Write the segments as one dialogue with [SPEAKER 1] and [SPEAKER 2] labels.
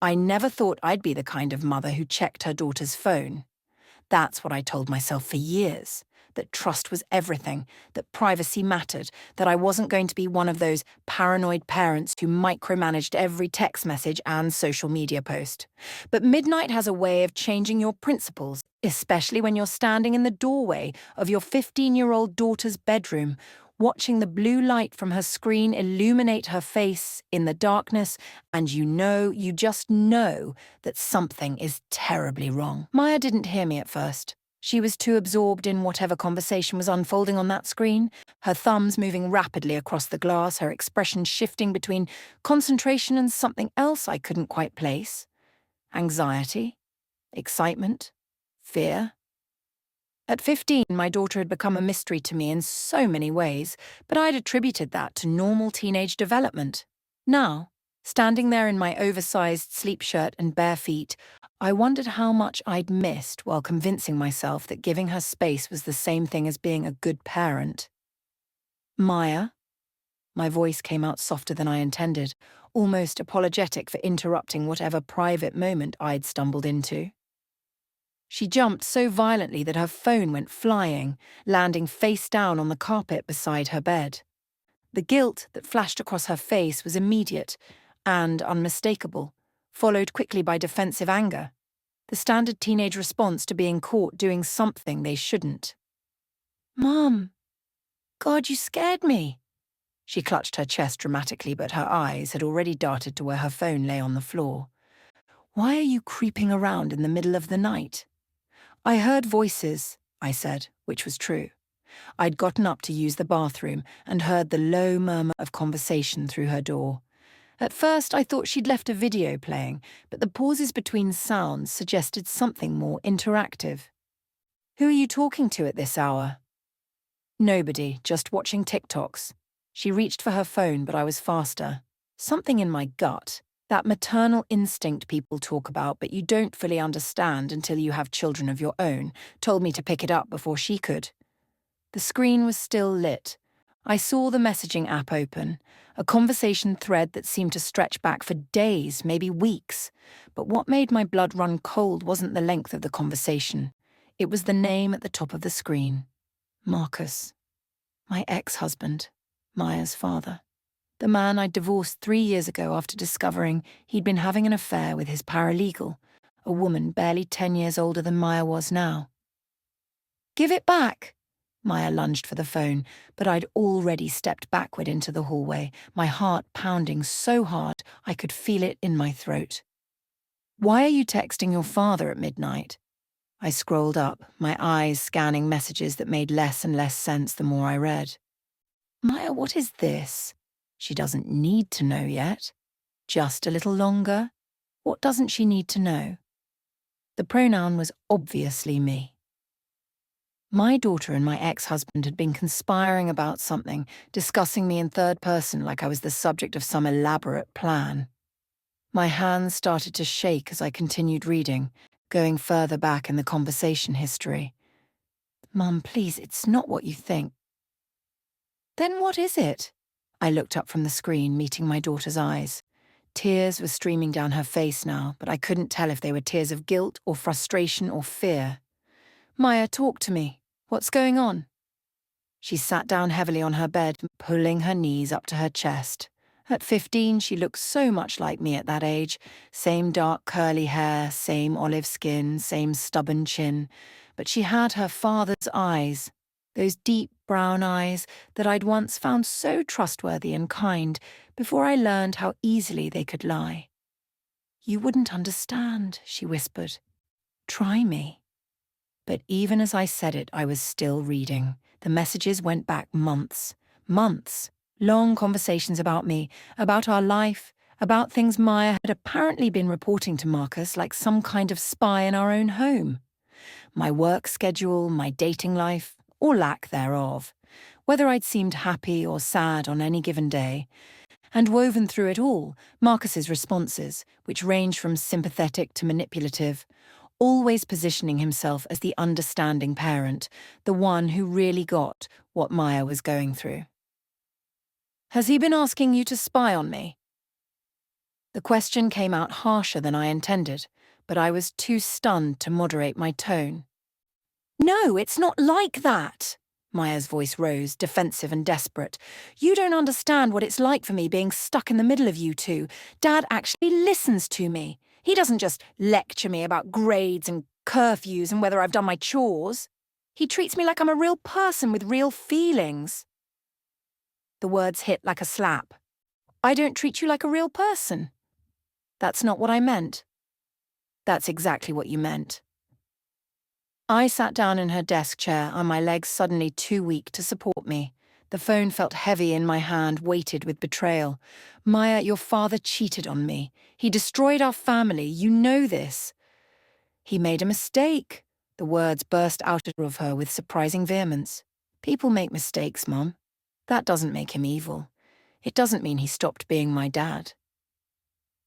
[SPEAKER 1] I never thought I'd be the kind of mother who checked her daughter's phone. That's what I told myself for years, that trust was everything, that privacy mattered, that I wasn't going to be one of those paranoid parents who micromanaged every text message and social media post. But midnight has a way of changing your principles, especially when you're standing in the doorway of your 15-year-old daughter's bedroom, watching the blue light from her screen illuminate her face in the darkness, and you just know that something is terribly wrong. Maya didn't hear me at first. She was too absorbed in whatever conversation was unfolding on that screen, her thumbs moving rapidly across the glass, her expression shifting between concentration and something else I couldn't quite place. Anxiety, excitement, fear. At 15, my daughter had become a mystery to me in so many ways, but I'd attributed that to normal teenage development. Now, standing there in my oversized sleep shirt and bare feet, I wondered how much I'd missed while convincing myself that giving her space was the same thing as being a good parent. Maya? My voice came out softer than I intended, almost apologetic for interrupting whatever private moment I'd stumbled into. She jumped so violently that her phone went flying, landing face down on the carpet beside her bed. The guilt that flashed across her face was immediate and unmistakable, followed quickly by defensive anger, the standard teenage response to being caught doing something they shouldn't. "Mom, God, you scared me." She clutched her chest dramatically, but her eyes had already darted to where her phone lay on the floor. "Why are you creeping around in the middle of the night?" "I heard voices," I said, which was true. I'd gotten up to use the bathroom and heard the low murmur of conversation through her door. At first, I thought she'd left a video playing, but the pauses between sounds suggested something more interactive. "Who are you talking to at this hour?" "Nobody, just watching TikToks." She reached for her phone, but I was faster. Something in my gut, that maternal instinct people talk about but you don't fully understand until you have children of your own, told me to pick it up before she could. The screen was still lit. I saw the messaging app open, a conversation thread that seemed to stretch back for days, maybe weeks. But what made my blood run cold wasn't the length of the conversation. It was the name at the top of the screen. Marcus. My ex-husband. Maya's father. The man I'd divorced 3 years ago after discovering he'd been having an affair with his paralegal, a woman barely 10 years older than Maya was now. "Give it back!" Maya lunged for the phone, but I'd already stepped backward into the hallway, my heart pounding so hard I could feel it in my throat. "Why are you texting your father at midnight?" I scrolled up, my eyes scanning messages that made less and less sense the more I read. "Maya, what is this? She doesn't need to know yet. Just a little longer? What doesn't she need to know?" The pronoun was obviously me. My daughter and my ex-husband had been conspiring about something, discussing me in third person like I was the subject of some elaborate plan. My hands started to shake as I continued reading, going further back in the conversation history. "Mum, please, it's not what you think." "Then what is it?" I looked up from the screen, meeting my daughter's eyes. Tears were streaming down her face now, but I couldn't tell if they were tears of guilt or frustration or fear. "Maya, talk to me. What's going on?" She sat down heavily on her bed, pulling her knees up to her chest. At 15, she looked so much like me at that age. Same dark curly hair, same olive skin, same stubborn chin. But she had her father's eyes, those deep brown eyes that I'd once found so trustworthy and kind before I learned how easily they could lie. "You wouldn't understand," she whispered. "Try me." But even as I said it, I was still reading. The messages went back months. Months. Long conversations about me, about our life, about things Maya had apparently been reporting to Marcus like some kind of spy in our own home. My work schedule, my dating life, or lack thereof. Whether I'd seemed happy or sad on any given day. And woven through it all, Marcus's responses, which range from sympathetic to manipulative, always positioning himself as the understanding parent, the one who really got what Maya was going through. "Has he been asking you to spy on me?" The question came out harsher than I intended, but I was too stunned to moderate my tone. No, it's not like that. Maya's voice rose, defensive and desperate. You don't understand what it's like for me being stuck in the middle of you two. Dad actually listens to me. He doesn't just lecture me about grades and curfews and whether I've done my chores. He treats me like I'm a real person with real feelings. The words hit like a slap. I don't treat you like a real person. That's not what I meant. That's exactly what you meant. I sat down in her desk chair, on my legs suddenly too weak to support me. The phone felt heavy in my hand, weighted with betrayal. Maya, your father cheated on me. He destroyed our family. You know this. He made a mistake. The words burst out of her with surprising vehemence. People make mistakes, Mum. That doesn't make him evil. It doesn't mean he stopped being my dad.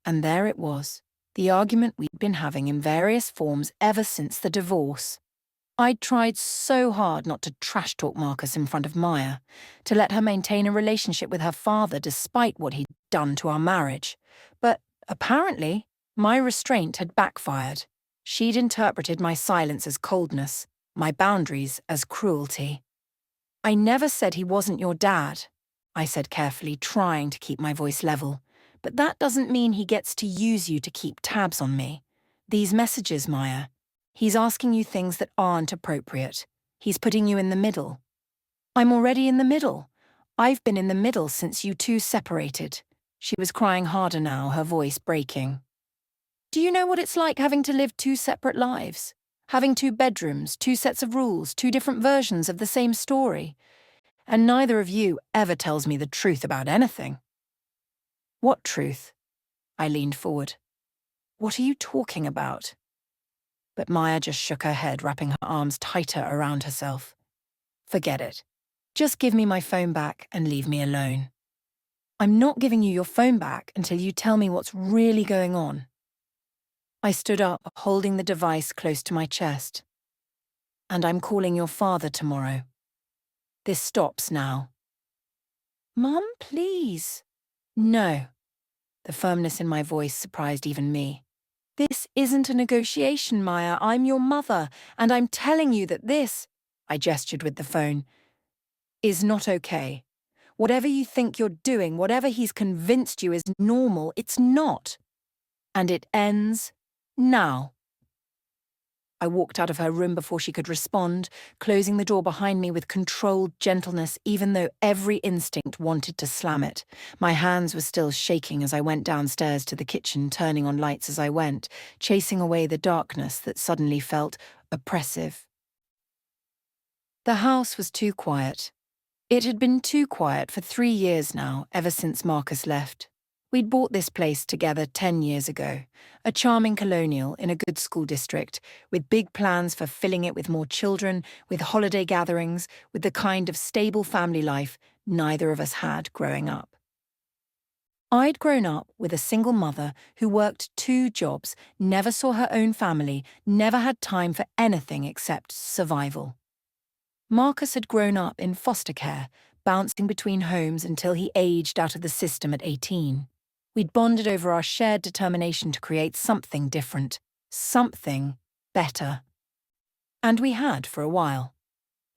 [SPEAKER 1] And there it was, the argument we'd been having in various forms ever since the divorce. I'd tried so hard not to trash-talk Marcus in front of Maya, to let her maintain a relationship with her father despite what he'd done to our marriage. But apparently, my restraint had backfired. She'd interpreted my silence as coldness, my boundaries as cruelty. I never said he wasn't your dad, I said carefully, trying to keep my voice level. But that doesn't mean he gets to use you to keep tabs on me. These messages, Maya, he's asking you things that aren't appropriate. He's putting you in the middle. I'm already in the middle. I've been in the middle since you two separated. She was crying harder now, her voice breaking. Do you know what it's like having to live two separate lives? Having two bedrooms, two sets of rules, two different versions of the same story. And neither of you ever tells me the truth about anything. What truth? I leaned forward. What are you talking about? But Maya just shook her head, wrapping her arms tighter around herself. Forget it. Just give me my phone back and leave me alone. I'm not giving you your phone back until you tell me what's really going on. I stood up, holding the device close to my chest. And I'm calling your father tomorrow. This stops now. Mum, please. No. The firmness in my voice surprised even me. This isn't a negotiation, Maya. I'm your mother, and I'm telling you that this, I gestured with the phone, is not okay. Whatever you think you're doing, whatever he's convinced you is normal, it's not. And it ends now. I walked out of her room before she could respond, closing the door behind me with controlled gentleness, even though every instinct wanted to slam it. My hands were still shaking as I went downstairs to the kitchen, turning on lights as I went, chasing away the darkness that suddenly felt oppressive. The house was too quiet. It had been too quiet for 3 years now, ever since Marcus left. We'd bought this place together 10 years ago, a charming colonial in a good school district, with big plans for filling it with more children, with holiday gatherings, with the kind of stable family life neither of us had growing up. I'd grown up with a single mother who worked 2 jobs, never saw her own family, never had time for anything except survival. Marcus had grown up in foster care, bouncing between homes until he aged out of the system at 18. We'd bonded over our shared determination to create something different, something better. And we had for a while.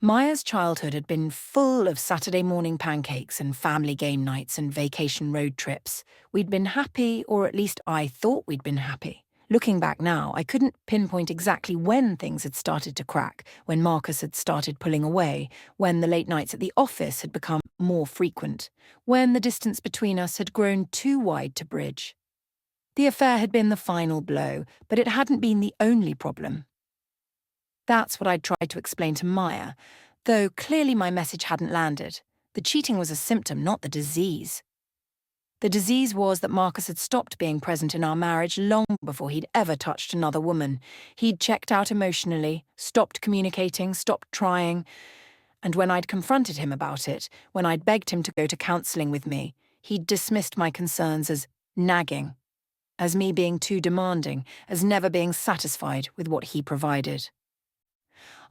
[SPEAKER 1] Maya's childhood had been full of Saturday morning pancakes and family game nights and vacation road trips. We'd been happy, or at least I thought we'd been happy. Looking back now, I couldn't pinpoint exactly when things had started to crack, when Marcus had started pulling away, when the late nights at the office had become more frequent, when the distance between us had grown too wide to bridge. The affair had been the final blow, but it hadn't been the only problem. That's what I'd tried to explain to Maya, though clearly my message hadn't landed. The cheating was a symptom, not the disease. The disease was that Marcus had stopped being present in our marriage long before he'd ever touched another woman. He'd checked out emotionally, stopped communicating, stopped trying. And when I'd confronted him about it, when I'd begged him to go to counselling with me, he'd dismissed my concerns as nagging, as me being too demanding, as never being satisfied with what he provided.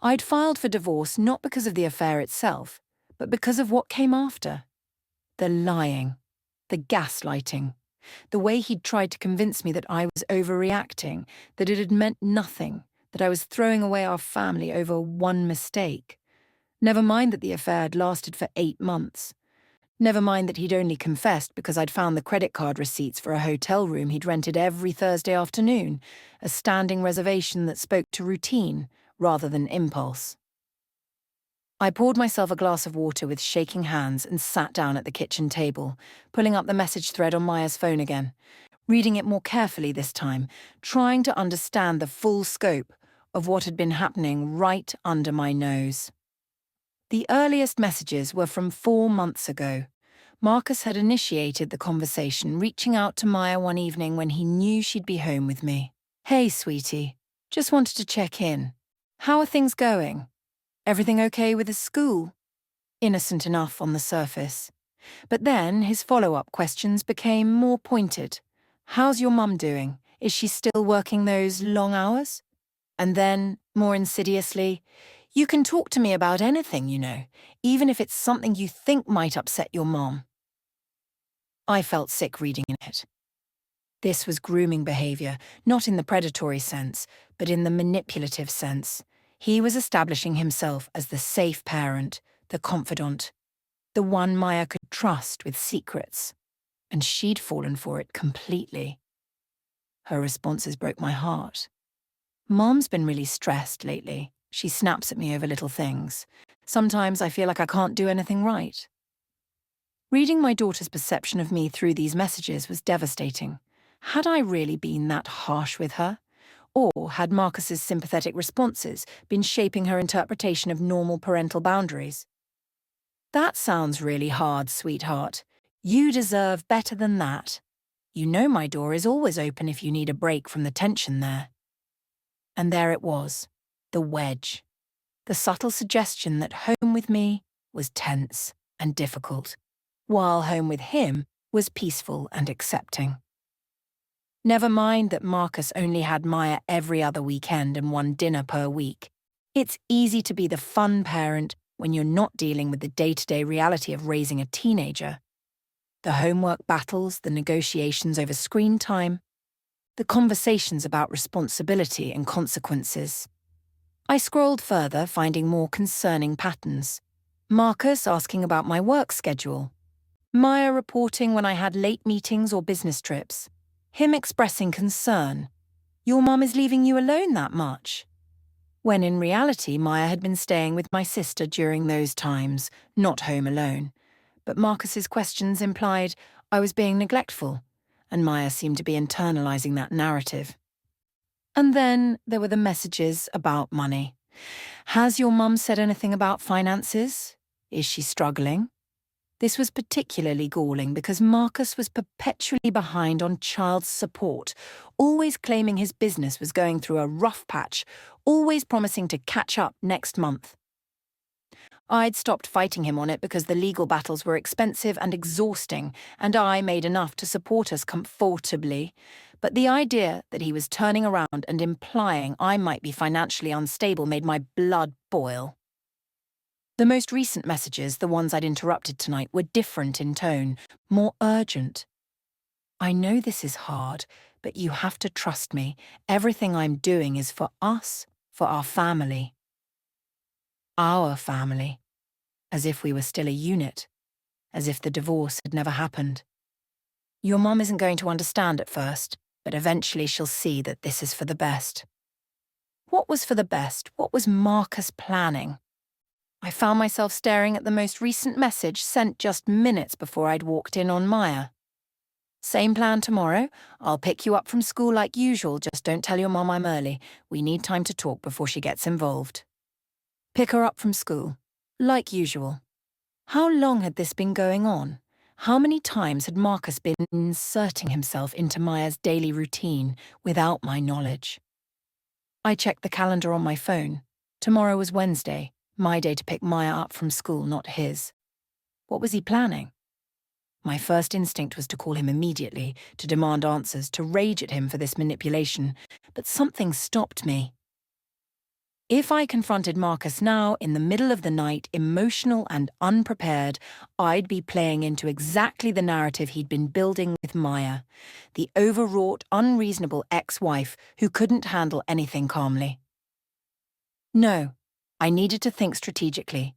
[SPEAKER 1] I'd filed for divorce not because of the affair itself, but because of what came after. The lying. The gaslighting, The way he'd tried to convince me that I was overreacting, that it had meant nothing, that I was throwing away our family over one mistake. Never mind that the affair had lasted for 8 months. Never mind that he'd only confessed because I'd found the credit card receipts for a hotel room he'd rented every Thursday afternoon, a standing reservation that spoke to routine rather than impulse. I poured myself a glass of water with shaking hands and sat down at the kitchen table, pulling up the message thread on Maya's phone again, reading it more carefully this time, trying to understand the full scope of what had been happening right under my nose. The earliest messages were from 4 months ago. Marcus had initiated the conversation, reaching out to Maya one evening when he knew she'd be home with me. "Hey, sweetie. Just wanted to check in. How are things going? Everything okay with the school?" Innocent enough on the surface. But then his follow-up questions became more pointed. "How's your mum doing? Is she still working those long hours?" And then, more insidiously, "You can talk to me about anything, you know, even if it's something you think might upset your mom." I felt sick reading it. This was grooming behavior, not in the predatory sense, but in the manipulative sense. He was establishing himself as the safe parent, the confidant, the one Maya could trust with secrets. And she'd fallen for it completely. Her responses broke my heart. "Mom's been really stressed lately. She snaps at me over little things. Sometimes I feel like I can't do anything right." Reading my daughter's perception of me through these messages was devastating. Had I really been that harsh with her? Or had Marcus's sympathetic responses been shaping her interpretation of normal parental boundaries? "That sounds really hard, sweetheart. You deserve better than that. You know my door is always open if you need a break from the tension there." And there it was, the wedge. The subtle suggestion that home with me was tense and difficult, while home with him was peaceful and accepting. Never mind that Marcus only had Maya every other weekend and one dinner per week. It's easy to be the fun parent when you're not dealing with the day-to-day reality of raising a teenager. The homework battles, the negotiations over screen time, the conversations about responsibility and consequences. I scrolled further, finding more concerning patterns. Marcus asking about my work schedule. Maya reporting when I had late meetings or business trips. Him expressing concern. "Your mum is leaving you alone that much?" When in reality, Maya had been staying with my sister during those times, not home alone. But Marcus's questions implied I was being neglectful, and Maya seemed to be internalizing that narrative. And then there were the messages about money. "Has your mum said anything about finances? Is she struggling?" This was particularly galling because Marcus was perpetually behind on child support, always claiming his business was going through a rough patch, always promising to catch up next month. I'd stopped fighting him on it because the legal battles were expensive and exhausting, and I made enough to support us comfortably. But the idea that he was turning around and implying I might be financially unstable made my blood boil. The most recent messages, the ones I'd interrupted tonight, were different in tone, more urgent. "I know this is hard, but you have to trust me. Everything I'm doing is for us, for our family." Our family. As if we were still a unit. As if the divorce had never happened. "Your mum isn't going to understand at first, but eventually she'll see that this is for the best." What was for the best? What was Marcus planning? I found myself staring at the most recent message sent just minutes before I'd walked in on Maya. "Same plan tomorrow. I'll pick you up from school like usual, just don't tell your mum I'm early. We need time to talk before she gets involved." Pick her up from school. Like usual. How long had this been going on? How many times had Marcus been inserting himself into Maya's daily routine without my knowledge? I checked the calendar on my phone. Tomorrow was Wednesday, my day to pick Maya up from school, not his. What was he planning? My first instinct was to call him immediately, to demand answers, to rage at him for this manipulation, but something stopped me. If I confronted Marcus now in the middle of the night, emotional and unprepared, I'd be playing into exactly the narrative he'd been building with Maya, the overwrought, unreasonable ex-wife who couldn't handle anything calmly. No, I needed to think strategically.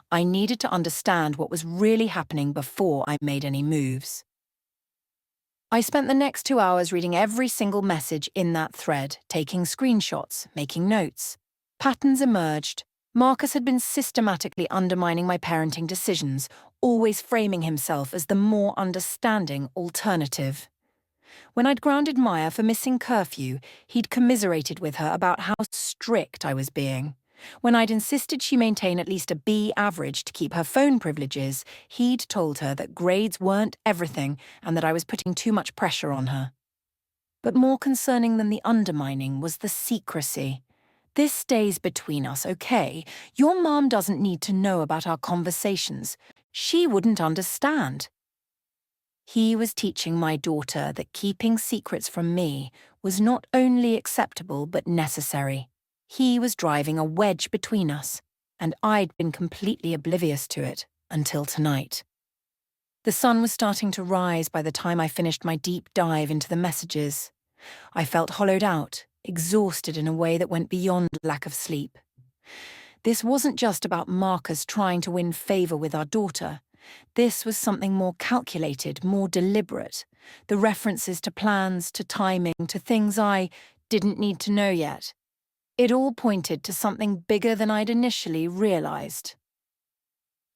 [SPEAKER 1] I needed to understand what was really happening before I made any moves. I spent the next 2 hours reading every single message in that thread, taking screenshots, making notes. Patterns emerged. Marcus had been systematically undermining my parenting decisions, always framing himself as the more understanding alternative. When I'd grounded Maya for missing curfew, he'd commiserated with her about how strict I was being. When I'd insisted she maintain at least a B average to keep her phone privileges, he'd told her that grades weren't everything and that I was putting too much pressure on her. But more concerning than the undermining was the secrecy. This stays between us, okay? Your mom doesn't need to know about our conversations. She wouldn't understand. He was teaching my daughter that keeping secrets from me was not only acceptable but necessary. He was driving a wedge between us, and I'd been completely oblivious to it until tonight. The sun was starting to rise by the time I finished my deep dive into the messages. I felt hollowed out, exhausted in a way that went beyond lack of sleep. This wasn't just about Marcus trying to win favor with our daughter. This was something more calculated, more deliberate. The references to plans, to timing, to things I didn't need to know yet. It all pointed to something bigger than I'd initially realized.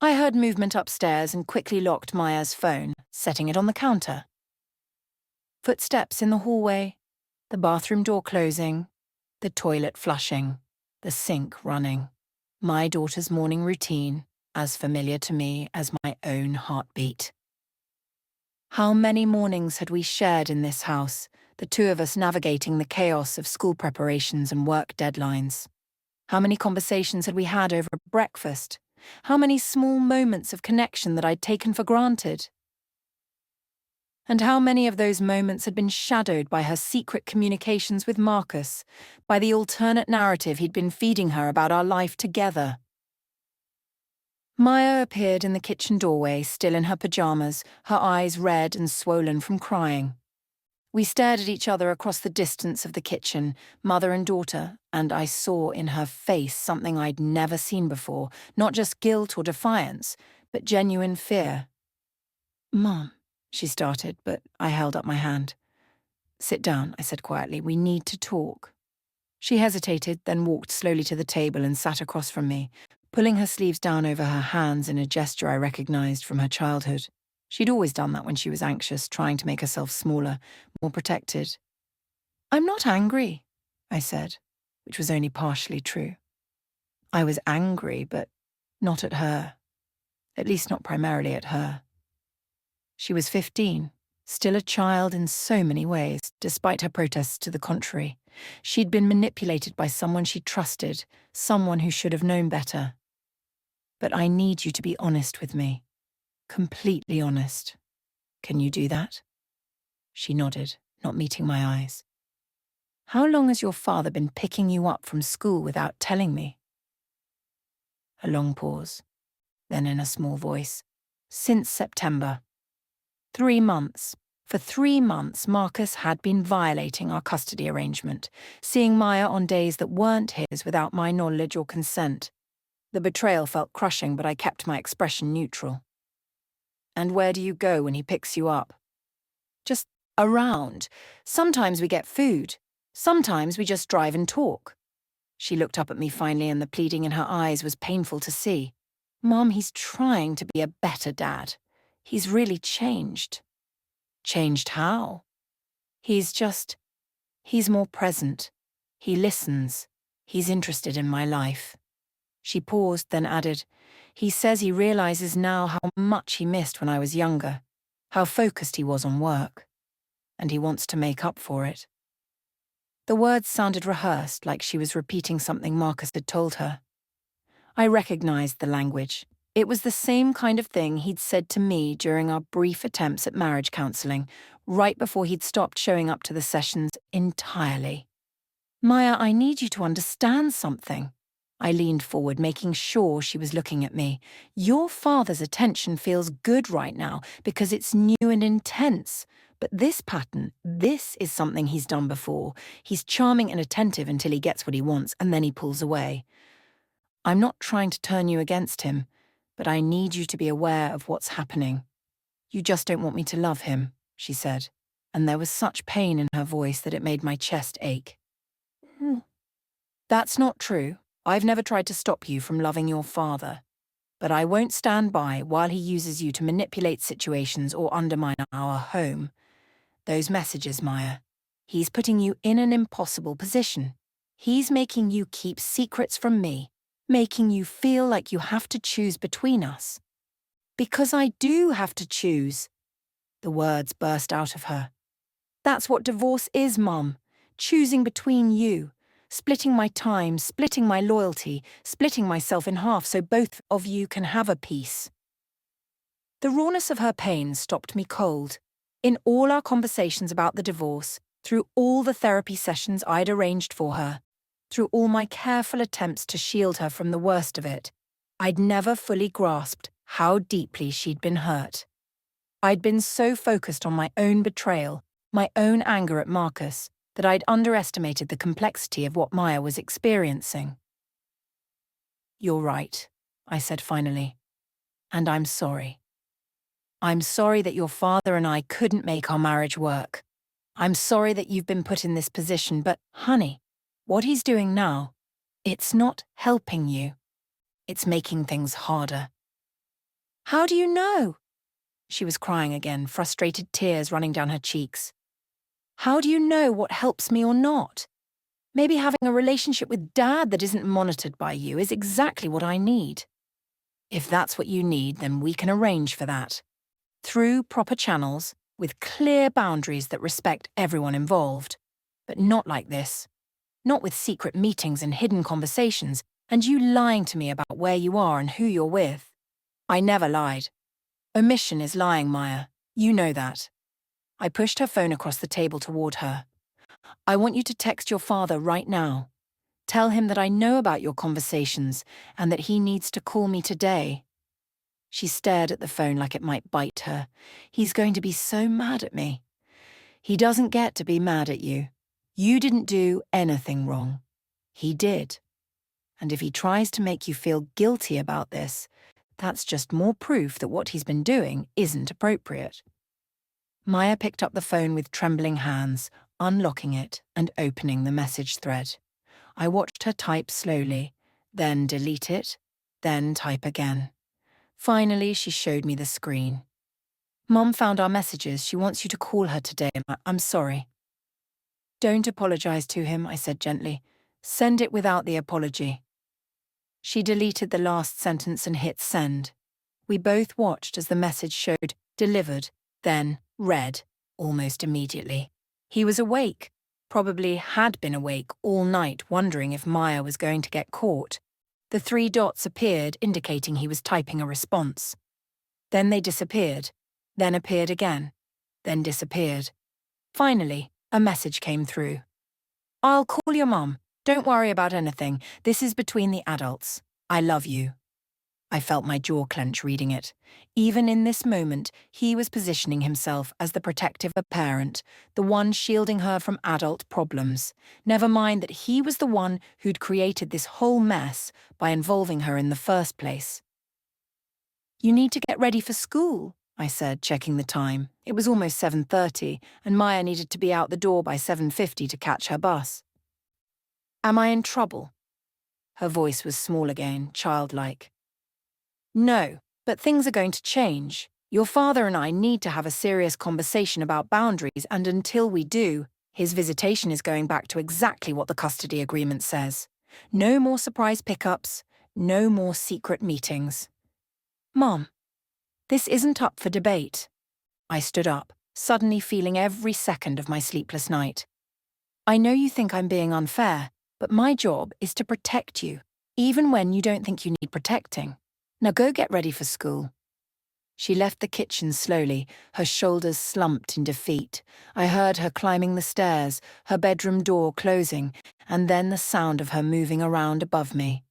[SPEAKER 1] I heard movement upstairs and quickly locked Maya's phone, setting it on the counter. Footsteps in the hallway, the bathroom door closing, the toilet flushing, the sink running. My daughter's morning routine, as familiar to me as my own heartbeat. How many mornings had we shared in this house, the two of us navigating the chaos of school preparations and work deadlines? How many conversations had we had over breakfast? How many small moments of connection that I'd taken for granted? And how many of those moments had been shadowed by her secret communications with Marcus, by the alternate narrative he'd been feeding her about our life together? Maya appeared in the kitchen doorway, still in her pajamas, her eyes red and swollen from crying. We stared at each other across the distance of the kitchen, mother and daughter, and I saw in her face something I'd never seen before, not just guilt or defiance, but genuine fear. "Mom," she started, but I held up my hand. "Sit down," I said quietly. "We need to talk." She hesitated, then walked slowly to the table and sat across from me, pulling her sleeves down over her hands in a gesture I recognized from her childhood. She'd always done that when she was anxious, trying to make herself smaller, more protected. "I'm not angry," I said, which was only partially true. I was angry, but not at her. At least not primarily at her. She was 15, still a child in so many ways, despite her protests to the contrary. She'd been manipulated by someone she trusted, someone who should have known better. "But I need you to be honest with me. Completely honest. Can you do that?" She nodded, not meeting my eyes. "How long has your father been picking you up from school without telling me?" A long pause, then in a small voice. "Since September. 3 months. For 3 months, Marcus had been violating our custody arrangement, seeing Maya on days that weren't his without my knowledge or consent. The betrayal felt crushing, but I kept my expression neutral." "And where do you go when he picks you up?" "Just around. Sometimes we get food. Sometimes we just drive and talk." She looked up at me finally, and the pleading in her eyes was painful to see. "Mom, he's trying to be a better dad. He's really changed." "Changed how?" He's more present. He listens. He's interested in my life." She paused, then added, "He says he realizes now how much he missed when I was younger, how focused he was on work, and he wants to make up for it." The words sounded rehearsed, like she was repeating something Marcus had told her. I recognized the language. It was the same kind of thing he'd said to me during our brief attempts at marriage counseling, right before he'd stopped showing up to the sessions entirely. "Maya, I need you to understand something." I leaned forward, making sure she was looking at me. Your father's attention feels good right now because it's new and intense. But this pattern, this is something he's done before. He's charming and attentive until he gets what he wants, and then he pulls away. I'm not trying to turn you against him, but I need you to be aware of what's happening. You just don't want me to love him, she said, and there was such pain in her voice that it made my chest ache. That's not true. I've never tried to stop you from loving your father. But I won't stand by while he uses you to manipulate situations or undermine our home. Those messages, Maya. He's putting you in an impossible position. He's making you keep secrets from me, making you feel like you have to choose between us. Because I do have to choose. The words burst out of her. That's what divorce is, Mum. Choosing between you. Splitting my time, splitting my loyalty, splitting myself in half so both of you can have a peace. The rawness of her pain stopped me cold. In all our conversations about the divorce, through all the therapy sessions I'd arranged for her, through all my careful attempts to shield her from the worst of it, I'd never fully grasped how deeply she'd been hurt. I'd been so focused on my own betrayal, my own anger at Marcus, that I'd underestimated the complexity of what Maya was experiencing. You're right, I said finally. And I'm sorry. I'm sorry that your father and I couldn't make our marriage work. I'm sorry that you've been put in this position, but, honey, what he's doing now, it's not helping you. It's making things harder. How do you know? She was crying again, frustrated tears running down her cheeks. How do you know what helps me or not? Maybe having a relationship with Dad that isn't monitored by you is exactly what I need. If that's what you need, then we can arrange for that. Through proper channels, with clear boundaries that respect everyone involved. But not like this. Not with secret meetings and hidden conversations, and you lying to me about where you are and who you're with. I never lied. Omission is lying, Maya. You know that. I pushed her phone across the table toward her. I want you to text your father right now. Tell him that I know about your conversations and that he needs to call me today. She stared at the phone like it might bite her. He's going to be so mad at me. He doesn't get to be mad at you. You didn't do anything wrong. He did. And if he tries to make you feel guilty about this, that's just more proof that what he's been doing isn't appropriate. Maya picked up the phone with trembling hands, unlocking it and opening the message thread. I watched her type slowly, then delete it, then type again. Finally, she showed me the screen. Mum found our messages. She wants you to call her today. I'm sorry. Don't apologize to him, I said gently. Send it without the apology. She deleted the last sentence and hit send. We both watched as the message showed delivered, then read, almost immediately. He was awake, probably had been awake all night wondering if Maya was going to get caught. The 3 dots appeared indicating he was typing a response. Then they disappeared, then appeared again, then disappeared. Finally, a message came through. I'll call your mum. Don't worry about anything. This is between the adults. I love you. I felt my jaw clench reading it. Even in this moment, he was positioning himself as the protective parent, the one shielding her from adult problems. Never mind that he was the one who'd created this whole mess by involving her in the first place. You need to get ready for school, I said, checking the time. It was almost 7:30, and Maya needed to be out the door by 7:50 to catch her bus. Am I in trouble? Her voice was small again, childlike. No, but things are going to change. Your father and I need to have a serious conversation about boundaries, and until we do, his visitation is going back to exactly what the custody agreement says. No more surprise pickups, no more secret meetings. Mom, this isn't up for debate. I stood up, suddenly feeling every second of my sleepless night. I know you think I'm being unfair, but my job is to protect you, even when you don't think you need protecting. Now go get ready for school. She left the kitchen slowly, her shoulders slumped in defeat. I heard her climbing the stairs, her bedroom door closing, and then the sound of her moving around above me.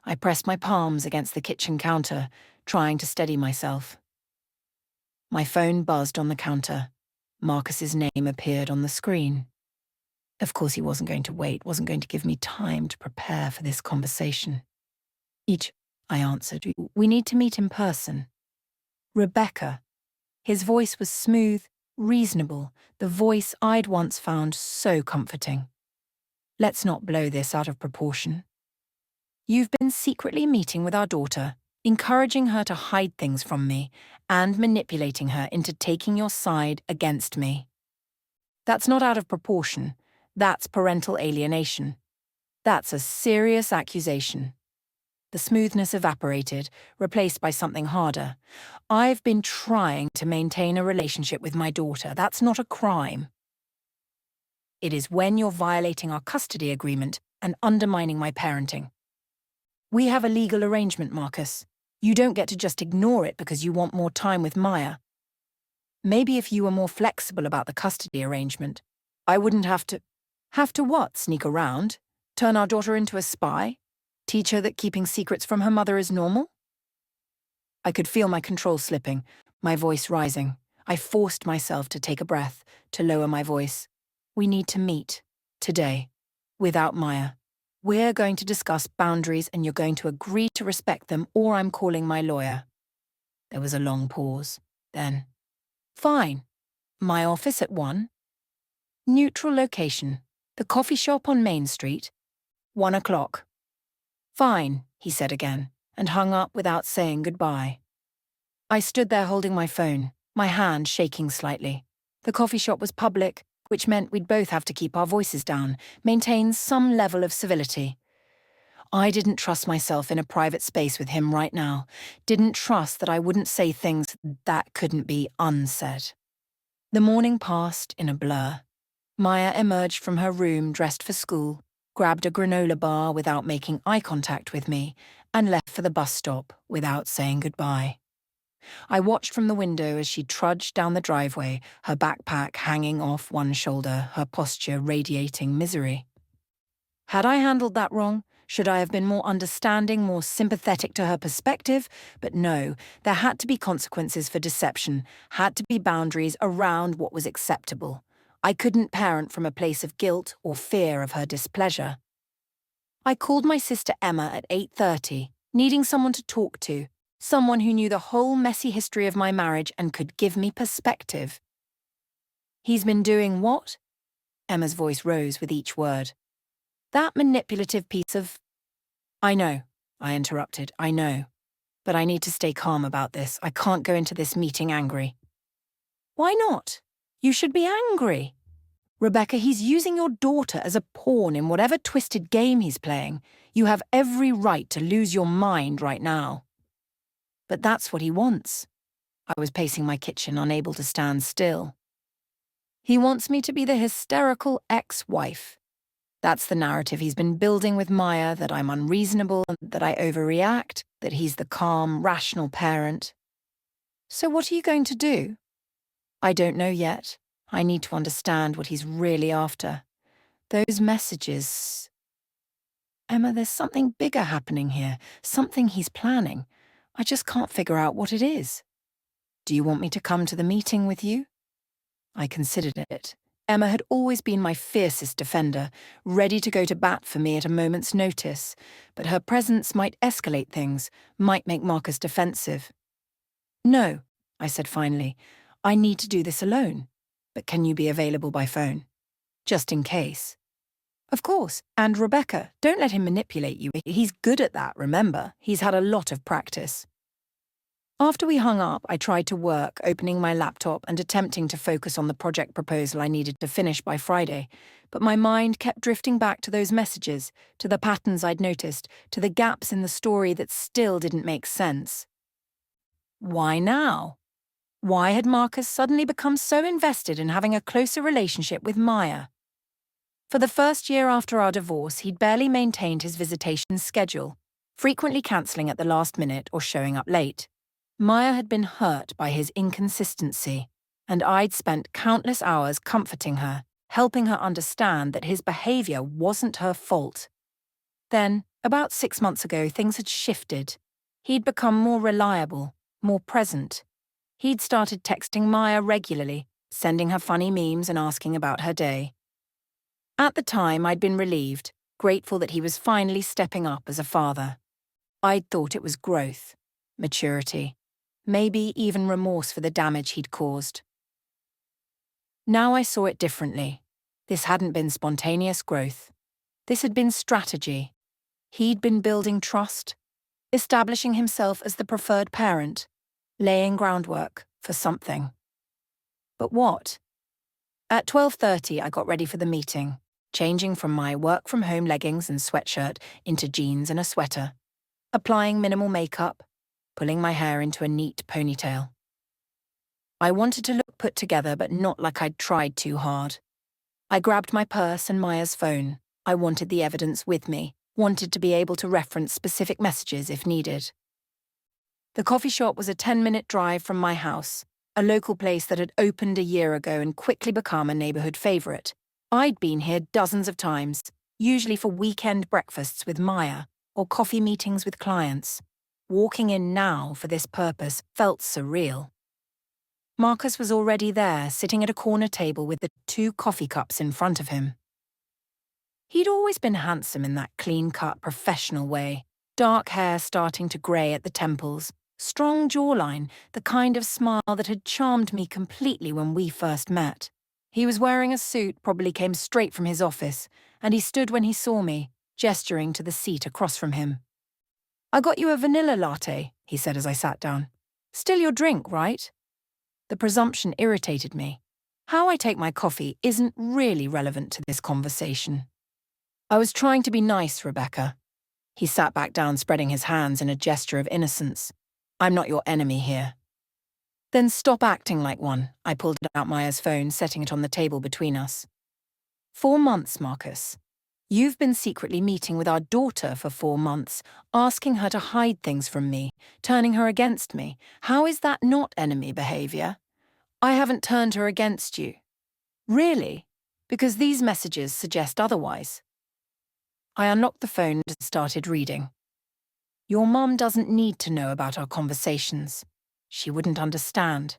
[SPEAKER 1] I pressed my palms against the kitchen counter, trying to steady myself. My phone buzzed on the counter. Marcus's name appeared on the screen. Of course he wasn't going to wait, wasn't going to give me time to prepare for this conversation. I answered. We need to meet in person. Rebecca. His voice was smooth, reasonable, the voice I'd once found so comforting. Let's not blow this out of proportion. You've been secretly meeting with our daughter, encouraging her to hide things from me, and manipulating her into taking your side against me. That's not out of proportion. That's parental alienation. That's a serious accusation. The smoothness evaporated, replaced by something harder. I've been trying to maintain a relationship with my daughter. That's not a crime. It is when you're violating our custody agreement and undermining my parenting. We have a legal arrangement, Marcus. You don't get to just ignore it because you want more time with Maya. Maybe if you were more flexible about the custody arrangement, I wouldn't have to... Have to what? Sneak around? Turn our daughter into a spy? Teach her that keeping secrets from her mother is normal? I could feel my control slipping, my voice rising. I forced myself to take a breath, to lower my voice. We need to meet. Today. Without Maya. We're going to discuss boundaries and you're going to agree to respect them or I'm calling my lawyer. There was a long pause. Then, fine. My office at 1. Neutral location. The coffee shop on Main Street. 1 o'clock. Fine, he said again, and hung up without saying goodbye. I stood there holding my phone, my hand shaking slightly. The coffee shop was public, which meant we'd both have to keep our voices down, maintain some level of civility. I didn't trust myself in a private space with him right now, didn't trust that I wouldn't say things that couldn't be unsaid. The morning passed in a blur. Maya emerged from her room dressed for school, grabbed a granola bar without making eye contact with me, and left for the bus stop without saying goodbye. I watched from the window as she trudged down the driveway, her backpack hanging off one shoulder, her posture radiating misery. Had I handled that wrong? Should I have been more understanding, more sympathetic to her perspective? But no, there had to be consequences for deception, had to be boundaries around what was acceptable. I couldn't parent from a place of guilt or fear of her displeasure. I called my sister Emma at 8:30, needing someone to talk to, someone who knew the whole messy history of my marriage and could give me perspective. He's been doing what? Emma's voice rose with each word. That manipulative piece of... I know, I interrupted, I know. But I need to stay calm about this. I can't go into this meeting angry. Why not? You should be angry. Rebecca, he's using your daughter as a pawn in whatever twisted game he's playing. You have every right to lose your mind right now. But that's what he wants. I was pacing my kitchen, unable to stand still. He wants me to be the hysterical ex-wife. That's the narrative he's been building with Maya, that I'm unreasonable, that I overreact, that he's the calm, rational parent. So what are you going to do? I don't know yet. I need to understand what he's really after. Those messages... Emma, there's something bigger happening here, something he's planning. I just can't figure out what it is. Do you want me to come to the meeting with you? I considered it. Emma had always been my fiercest defender, ready to go to bat for me at a moment's notice, but her presence might escalate things, might make Marcus defensive. No, I said finally. I need to do this alone. But can you be available by phone? Just in case. Of course. And Rebecca, don't let him manipulate you. He's good at that, remember? He's had a lot of practice. After we hung up, I tried to work, opening my laptop and attempting to focus on the project proposal I needed to finish by Friday. But my mind kept drifting back to those messages, to the patterns I'd noticed, to the gaps in the story that still didn't make sense. Why now? Why had Marcus suddenly become so invested in having a closer relationship with Maya? For the first year after our divorce, he'd barely maintained his visitation schedule, frequently cancelling at the last minute or showing up late. Maya had been hurt by his inconsistency, and I'd spent countless hours comforting her, helping her understand that his behaviour wasn't her fault. Then, about 6 months ago, things had shifted. He'd become more reliable, more present. He'd started texting Maya regularly, sending her funny memes and asking about her day. At the time, I'd been relieved, grateful that he was finally stepping up as a father. I'd thought it was growth, maturity, maybe even remorse for the damage he'd caused. Now I saw it differently. This hadn't been spontaneous growth. This had been strategy. He'd been building trust, establishing himself as the preferred parent, laying groundwork for something. But what? At 12:30, I got ready for the meeting, changing from my work-from-home leggings and sweatshirt into jeans and a sweater, applying minimal makeup, pulling my hair into a neat ponytail. I wanted to look put together, but not like I'd tried too hard. I grabbed my purse and Maya's phone. I wanted the evidence with me, wanted to be able to reference specific messages if needed. The coffee shop was a 10-minute drive from my house, a local place that had opened a year ago and quickly become a neighborhood favorite. I'd been here dozens of times, usually for weekend breakfasts with Maya or coffee meetings with clients. Walking in now for this purpose felt surreal. Marcus was already there, sitting at a corner table with the 2 coffee cups in front of him. He'd always been handsome in that clean-cut, professional way, dark hair starting to grey at the temples, strong jawline, the kind of smile that had charmed me completely when we first met. He was wearing a suit, probably came straight from his office, and he stood when he saw me, gesturing to the seat across from him. "I got you a vanilla latte," he said as I sat down. "Still your drink, right?" The presumption irritated me. How I take my coffee isn't really relevant to this conversation. I was trying to be nice, Rebecca. He sat back down, spreading his hands in a gesture of innocence. "I'm not your enemy here." "Then stop acting like one." I pulled out Maya's phone, setting it on the table between us. 4 months, Marcus. You've been secretly meeting with our daughter for 4 months, asking her to hide things from me, turning her against me. How is that not enemy behavior? I haven't turned her against you. Really? Because these messages suggest otherwise. I unlocked the phone and started reading. "Your mum doesn't need to know about our conversations. She wouldn't understand.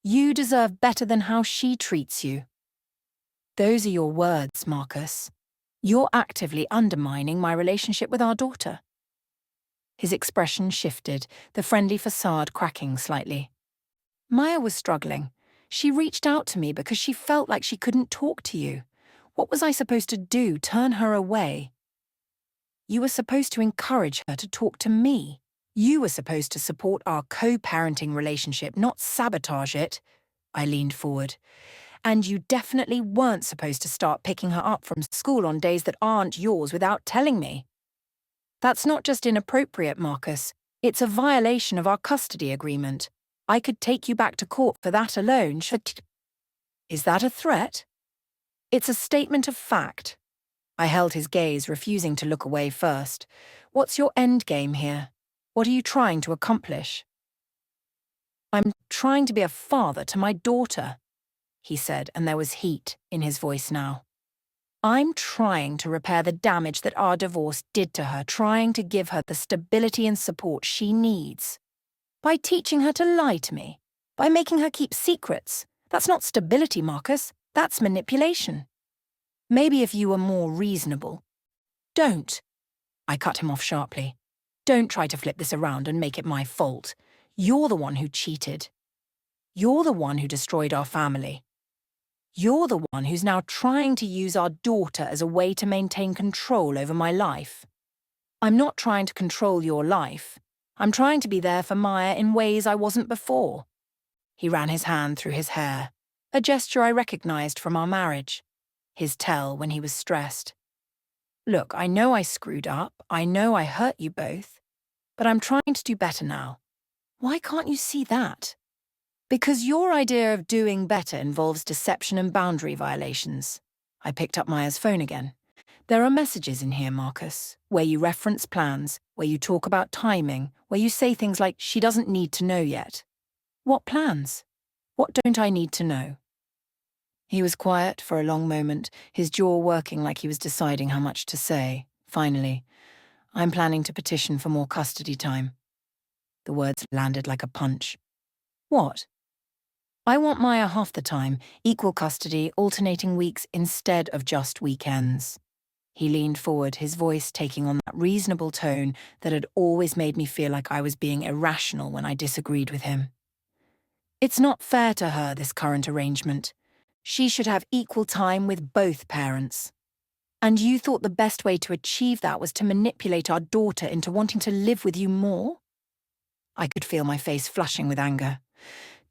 [SPEAKER 1] You deserve better than how she treats you." Those are your words, Marcus. You're actively undermining my relationship with our daughter. His expression shifted, the friendly facade cracking slightly. Maya was struggling. She reached out to me because she felt like she couldn't talk to you. What was I supposed to do, turn her away? You were supposed to encourage her to talk to me. You were supposed to support our co-parenting relationship, not sabotage it. I leaned forward. And you definitely weren't supposed to start picking her up from school on days that aren't yours without telling me. That's not just inappropriate, Marcus. It's a violation of our custody agreement. I could take you back to court for that alone. Is that a threat? It's a statement of fact. I held his gaze, refusing to look away first. What's your end game here? What are you trying to accomplish? I'm trying to be a father to my daughter, he said, and there was heat in his voice now. I'm trying to repair the damage that our divorce did to her, trying to give her the stability and support she needs. By teaching her to lie to me, by making her keep secrets. That's not stability, Marcus. That's manipulation. Maybe if you were more reasonable. Don't. I cut him off sharply. Don't try to flip this around and make it my fault. You're the one who cheated. You're the one who destroyed our family. You're the one who's now trying to use our daughter as a way to maintain control over my life. I'm not trying to control your life. I'm trying to be there for Maya in ways I wasn't before. He ran his hand through his hair, a gesture I recognized from our marriage, his tell when he was stressed. Look, I know I screwed up. I know I hurt you both. But I'm trying to do better now. Why can't you see that? Because your idea of doing better involves deception and boundary violations. I picked up Maya's phone again. There are messages in here, Marcus, where you reference plans, where you talk about timing, where you say things like, she doesn't need to know yet. What plans? What don't I need to know? He was quiet for a long moment, his jaw working like he was deciding how much to say. Finally, I'm planning to petition for more custody time. The words landed like a punch. What? I want Maya half the time, equal custody, alternating weeks instead of just weekends. He leaned forward, his voice taking on that reasonable tone that had always made me feel like I was being irrational when I disagreed with him. It's not fair to her, this current arrangement. She should have equal time with both parents. And you thought the best way to achieve that was to manipulate our daughter into wanting to live with you more? I could feel my face flushing with anger.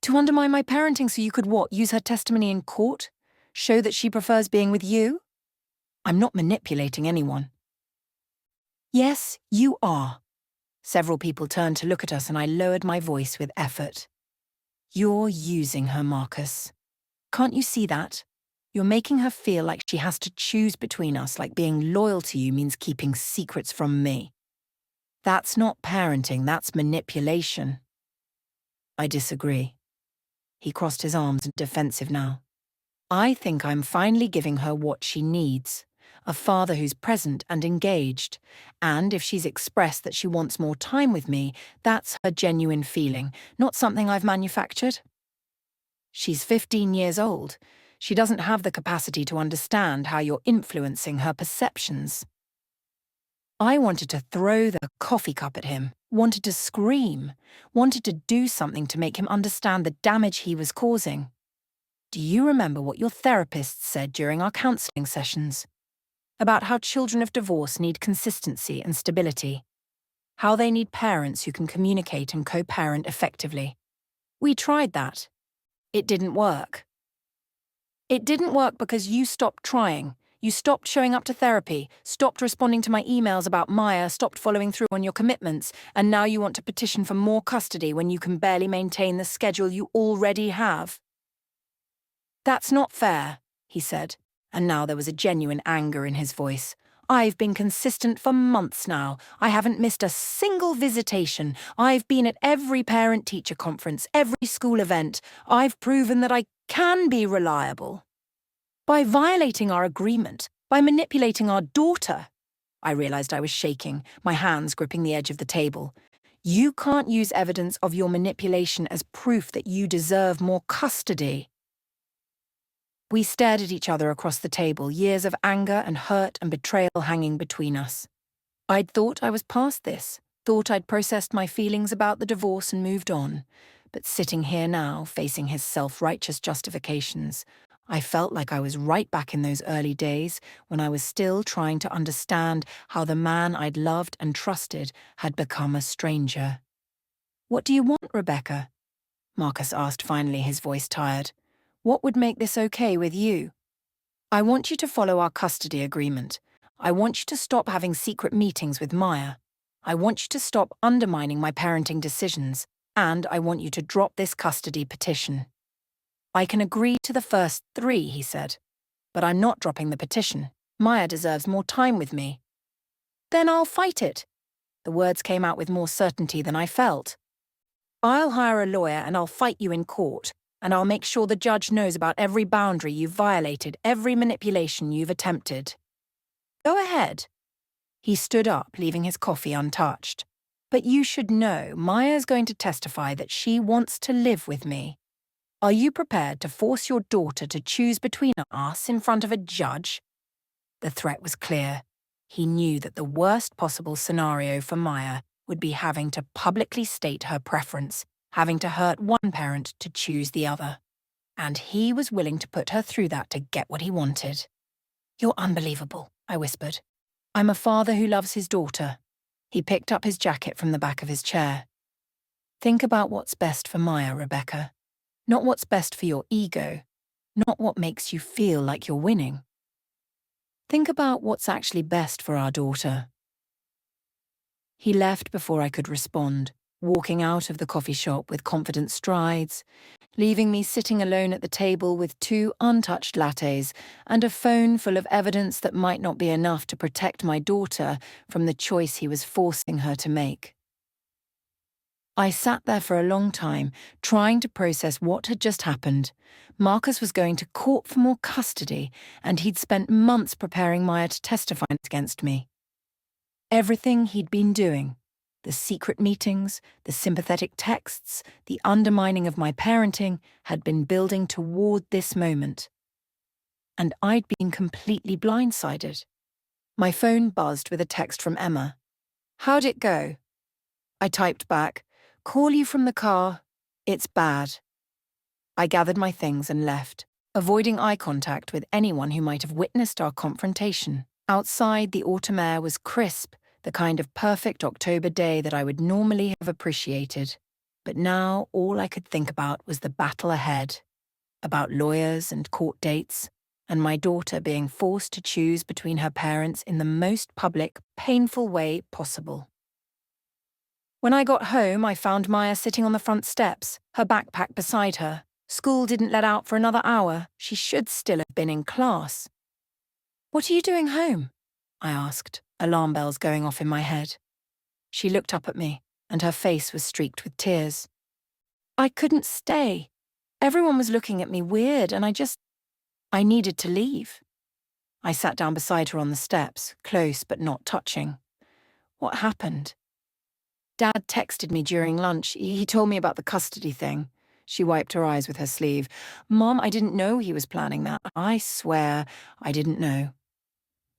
[SPEAKER 1] To undermine my parenting so you could what, use her testimony in court? Show that she prefers being with you? I'm not manipulating anyone. Yes, you are. Several people turned to look at us and I lowered my voice with effort. You're using her, Marcus. Can't you see that? You're making her feel like she has to choose between us, like being loyal to you means keeping secrets from me. That's not parenting, that's manipulation. I disagree. He crossed his arms, defensive now. I think I'm finally giving her what she needs. A father who's present and engaged. And if she's expressed that she wants more time with me, that's her genuine feeling, not something I've manufactured. She's 15 years old. She doesn't have the capacity to understand how you're influencing her perceptions. I wanted to throw the coffee cup at him, wanted to scream, wanted to do something to make him understand the damage he was causing. Do you remember what your therapist said during our counseling sessions? About how children of divorce need consistency and stability. How they need parents who can communicate and co-parent effectively. We tried that. It didn't work. It didn't work because you stopped trying. You stopped showing up to therapy, stopped responding to my emails about Maya, stopped following through on your commitments, and now you want to petition for more custody when you can barely maintain the schedule you already have. That's not fair, he said, and now there was a genuine anger in his voice. I've been consistent for months now. I haven't missed a single visitation. I've been at every parent-teacher conference, every school event. I've proven that I can be reliable. By violating our agreement, by manipulating our daughter. I realized I was shaking, my hands gripping the edge of the table. You can't use evidence of your manipulation as proof that you deserve more custody. We stared at each other across the table, years of anger and hurt and betrayal hanging between us. I'd thought I was past this, thought I'd processed my feelings about the divorce and moved on. But sitting here now, facing his self-righteous justifications, I felt like I was right back in those early days when I was still trying to understand how the man I'd loved and trusted had become a stranger. What do you want, Rebecca? Marcus asked finally, his voice tired. What would make this okay with you? I want you to follow our custody agreement. I want you to stop having secret meetings with Maya. I want you to stop undermining my parenting decisions. And I want you to drop this custody petition. I can agree to the first 3, he said. But I'm not dropping the petition. Maya deserves more time with me. Then I'll fight it. The words came out with more certainty than I felt. I'll hire a lawyer and I'll fight you in court. And I'll make sure the judge knows about every boundary you've violated, every manipulation you've attempted. Go ahead. He stood up, leaving his coffee untouched. But you should know, Maya's going to testify that she wants to live with me. Are you prepared to force your daughter to choose between us in front of a judge? The threat was clear. He knew that the worst possible scenario for Maya would be having to publicly state her preference, having to hurt one parent to choose the other. And he was willing to put her through that to get what he wanted. You're unbelievable, I whispered. I'm a father who loves his daughter. He picked up his jacket from the back of his chair. Think about what's best for Maya, Rebecca. Not what's best for your ego. Not what makes you feel like you're winning. Think about what's actually best for our daughter. He left before I could respond, walking out of the coffee shop with confident strides, leaving me sitting alone at the table with 2 untouched lattes and a phone full of evidence that might not be enough to protect my daughter from the choice he was forcing her to make. I sat there for a long time, trying to process what had just happened. Marcus was going to court for more custody, and he'd spent months preparing Maya to testify against me. Everything he'd been doing, the secret meetings, the sympathetic texts, the undermining of my parenting, had been building toward this moment. And I'd been completely blindsided. My phone buzzed with a text from Emma. "How'd it go?" I typed back, "Call you from the car. It's bad." I gathered my things and left, avoiding eye contact with anyone who might have witnessed our confrontation. Outside, the autumn air was crisp, the kind of perfect October day that I would normally have appreciated. But now all I could think about was the battle ahead, about lawyers and court dates, and my daughter being forced to choose between her parents in the most public, painful way possible. When I got home, I found Maya sitting on the front steps, her backpack beside her. School didn't let out for another hour. She should still have been in class. "What are you doing home?" I asked, alarm bells going off in my head. She looked up at me, and her face was streaked with tears. "I couldn't stay. Everyone was looking at me weird, and I needed to leave." I sat down beside her on the steps, close but not touching. "What happened?" "Dad texted me during lunch. He told me about the custody thing." She wiped her eyes with her sleeve. "Mom, I didn't know he was planning that. I swear I didn't know."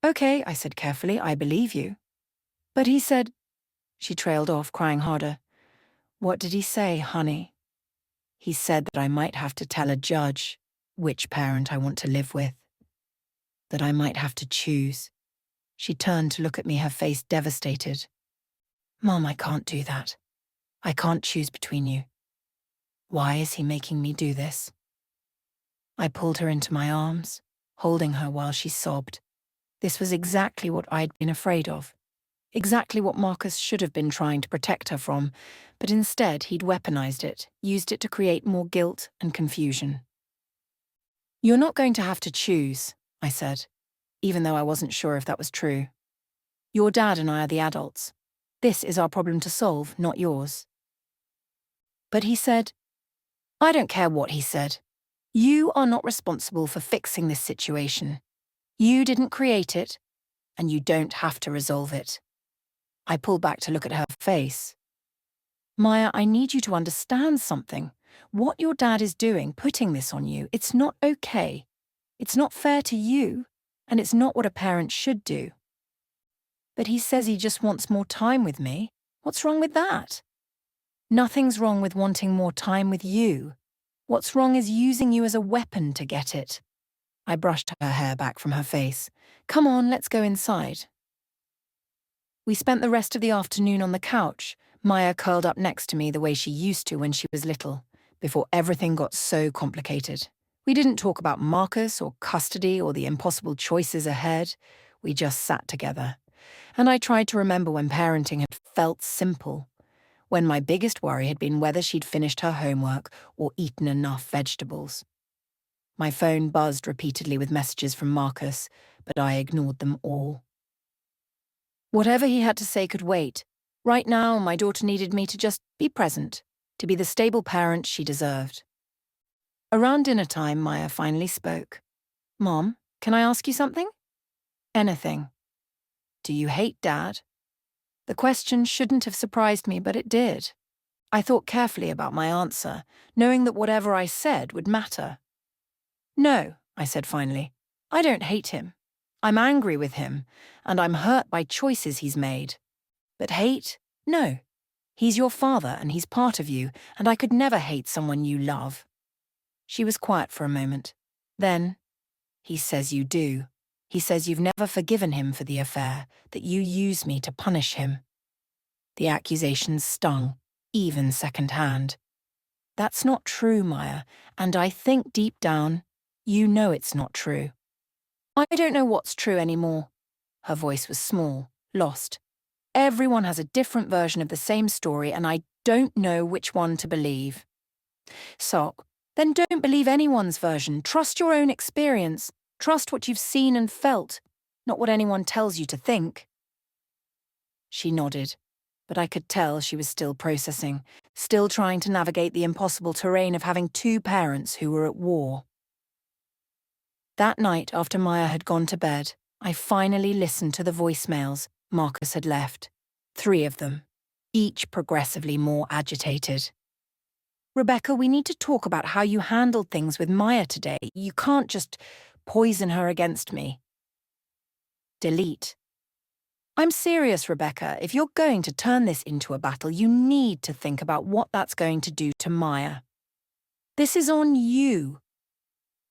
[SPEAKER 1] "Okay," I said carefully, "I believe you." "But he said—" She trailed off, crying harder. "What did he say, honey?" "He said that I might have to tell a judge which parent I want to live with. That I might have to choose." She turned to look at me, her face devastated. "Mom, I can't do that. I can't choose between you. Why is he making me do this?" I pulled her into my arms, holding her while she sobbed. This was exactly what I'd been afraid of. Exactly what Marcus should have been trying to protect her from, but instead he'd weaponized it, used it to create more guilt and confusion. "You're not going to have to choose," I said, even though I wasn't sure if that was true. "Your dad and I are the adults. This is our problem to solve, not yours." But he said, "I don't care what he said. You are not responsible for fixing this situation. You didn't create it, and you don't have to resolve it." I pulled back to look at her face. "Maya, I need you to understand something. What your dad is doing, putting this on you, it's not okay. It's not fair to you, and it's not what a parent should do." "But he says he just wants more time with me. What's wrong with that?" "Nothing's wrong with wanting more time with you. What's wrong is using you as a weapon to get it." I brushed her hair back from her face. "Come on, let's go inside." We spent the rest of the afternoon on the couch, Maya curled up next to me the way she used to when she was little, before everything got so complicated. We didn't talk about Marcus or custody or the impossible choices ahead. We just sat together. And I tried to remember when parenting had felt simple, when my biggest worry had been whether she'd finished her homework or eaten enough vegetables. My phone buzzed repeatedly with messages from Marcus, but I ignored them all. Whatever he had to say could wait. Right now, my daughter needed me to just be present, to be the stable parent she deserved. Around dinner time, Maya finally spoke. "Mom, can I ask you something?" "Anything." "Do you hate Dad?" The question shouldn't have surprised me, but it did. I thought carefully about my answer, knowing that whatever I said would matter. "No," I said finally. "I don't hate him. I'm angry with him, and I'm hurt by choices he's made. But hate? No. He's your father, and he's part of you, and I could never hate someone you love." She was quiet for a moment. Then, "He says you do. He says you've never forgiven him for the affair, that you use me to punish him." The accusations stung, even secondhand. "That's not true, Maya, and I think deep down, you know it's not true." "I don't know what's true anymore." Her voice was small, lost. "Everyone has a different version of the same story, and I don't know which one to believe." "So, then don't believe anyone's version. Trust your own experience. Trust what you've seen and felt, not what anyone tells you to think." She nodded, but I could tell she was still processing, still trying to navigate the impossible terrain of having two parents who were at war. That night, after Maya had gone to bed, I finally listened to the voicemails, Marcus had left. 3 of them, each progressively more agitated. Rebecca, we need to talk about how you handled things with Maya today. You can't just poison her against me. Delete. I'm serious, Rebecca. If you're going to turn this into a battle, you need to think about what that's going to do to Maya. This is on you.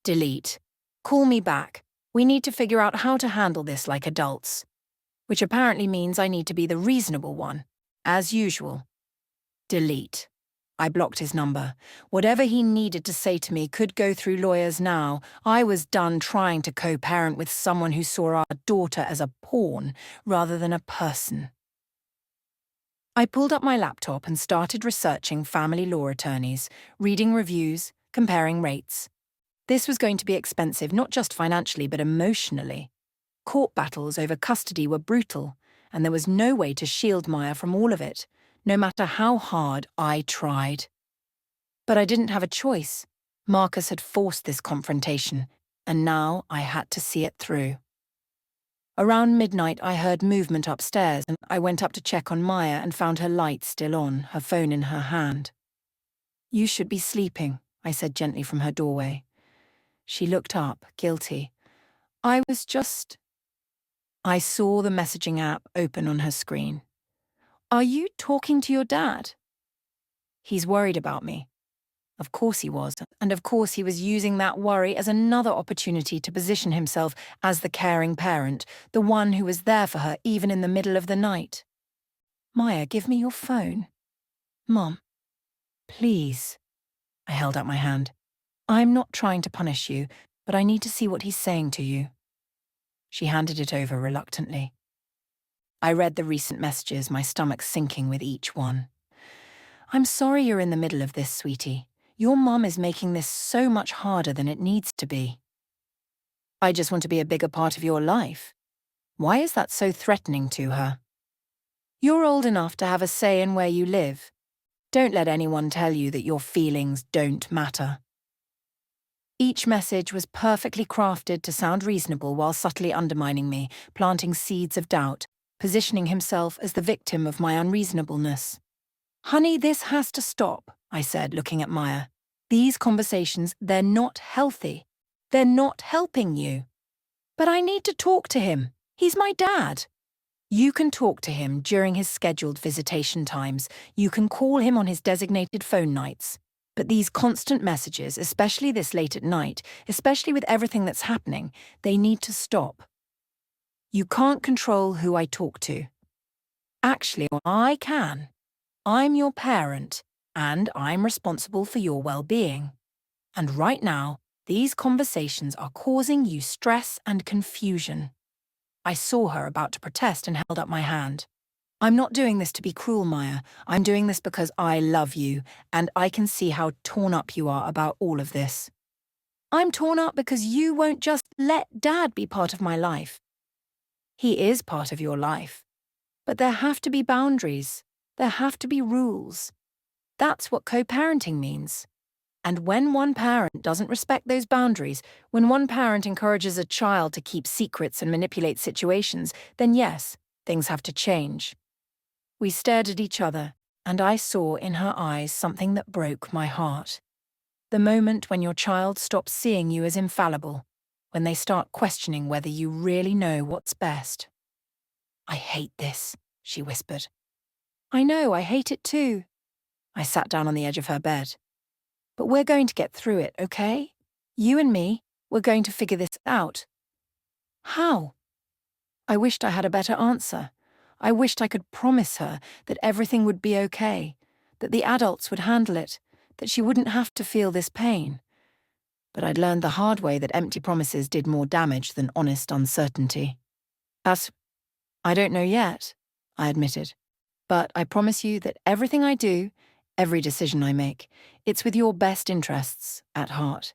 [SPEAKER 1] Delete. Call me back. We need to figure out how to handle this like adults. Which apparently means I need to be the reasonable one, as usual. Delete. I blocked his number. Whatever he needed to say to me could go through lawyers now. I was done trying to co-parent with someone who saw our daughter as a pawn rather than a person. I pulled up my laptop and started researching family law attorneys, reading reviews, comparing rates. This was going to be expensive, not just financially, but emotionally. Court battles over custody were brutal, and there was no way to shield Maya from all of it, no matter how hard I tried. But I didn't have a choice. Marcus had forced this confrontation, and now I had to see it through. Around midnight, I heard movement upstairs, and I went up to check on Maya and found her light still on, her phone in her hand. You should be sleeping, I said gently from her doorway. She looked up, guilty. I saw the messaging app open on her screen. Are you talking to your dad? He's worried about me. Of course he was, and of course he was using that worry as another opportunity to position himself as the caring parent, the one who was there for her even in the middle of the night. Maya, give me your phone. Mom, please. I held out my hand. I'm not trying to punish you, but I need to see what he's saying to you. She handed it over reluctantly. I read the recent messages, my stomach sinking with each one. I'm sorry you're in the middle of this, sweetie. Your mum is making this so much harder than it needs to be. I just want to be a bigger part of your life. Why is that so threatening to her? You're old enough to have a say in where you live. Don't let anyone tell you that your feelings don't matter. Each message was perfectly crafted to sound reasonable while subtly undermining me, planting seeds of doubt, positioning himself as the victim of my unreasonableness. Honey, this has to stop, I said, looking at Maya. These conversations, they're not healthy. They're not helping you. But I need to talk to him. He's my dad. You can talk to him during his scheduled visitation times. You can call him on his designated phone nights. But these constant messages, especially this late at night, especially with everything that's happening, they need to stop. You can't control who I talk to. Actually, I can. I'm your parent, and I'm responsible for your well-being. And right now, these conversations are causing you stress and confusion. I saw her about to protest and held up my hand. I'm not doing this to be cruel, Maya. I'm doing this because I love you, and I can see how torn up you are about all of this. I'm torn up because you won't just let Dad be part of my life. He is part of your life. But there have to be boundaries. There have to be rules. That's what co-parenting means. And when one parent doesn't respect those boundaries, when one parent encourages a child to keep secrets and manipulate situations, then yes, things have to change. We stared at each other, and I saw in her eyes something that broke my heart. The moment when your child stops seeing you as infallible, when they start questioning whether you really know what's best. I hate this, she whispered. I know, I hate it too. I sat down on the edge of her bed. But we're going to get through it, okay? You and me, we're going to figure this out. How? I wished I had a better answer. I wished I could promise her that everything would be okay, that the adults would handle it, that she wouldn't have to feel this pain. But I'd learned the hard way that empty promises did more damage than honest uncertainty. I don't know yet, I admitted. But I promise you that everything I do, every decision I make, it's with your best interests at heart,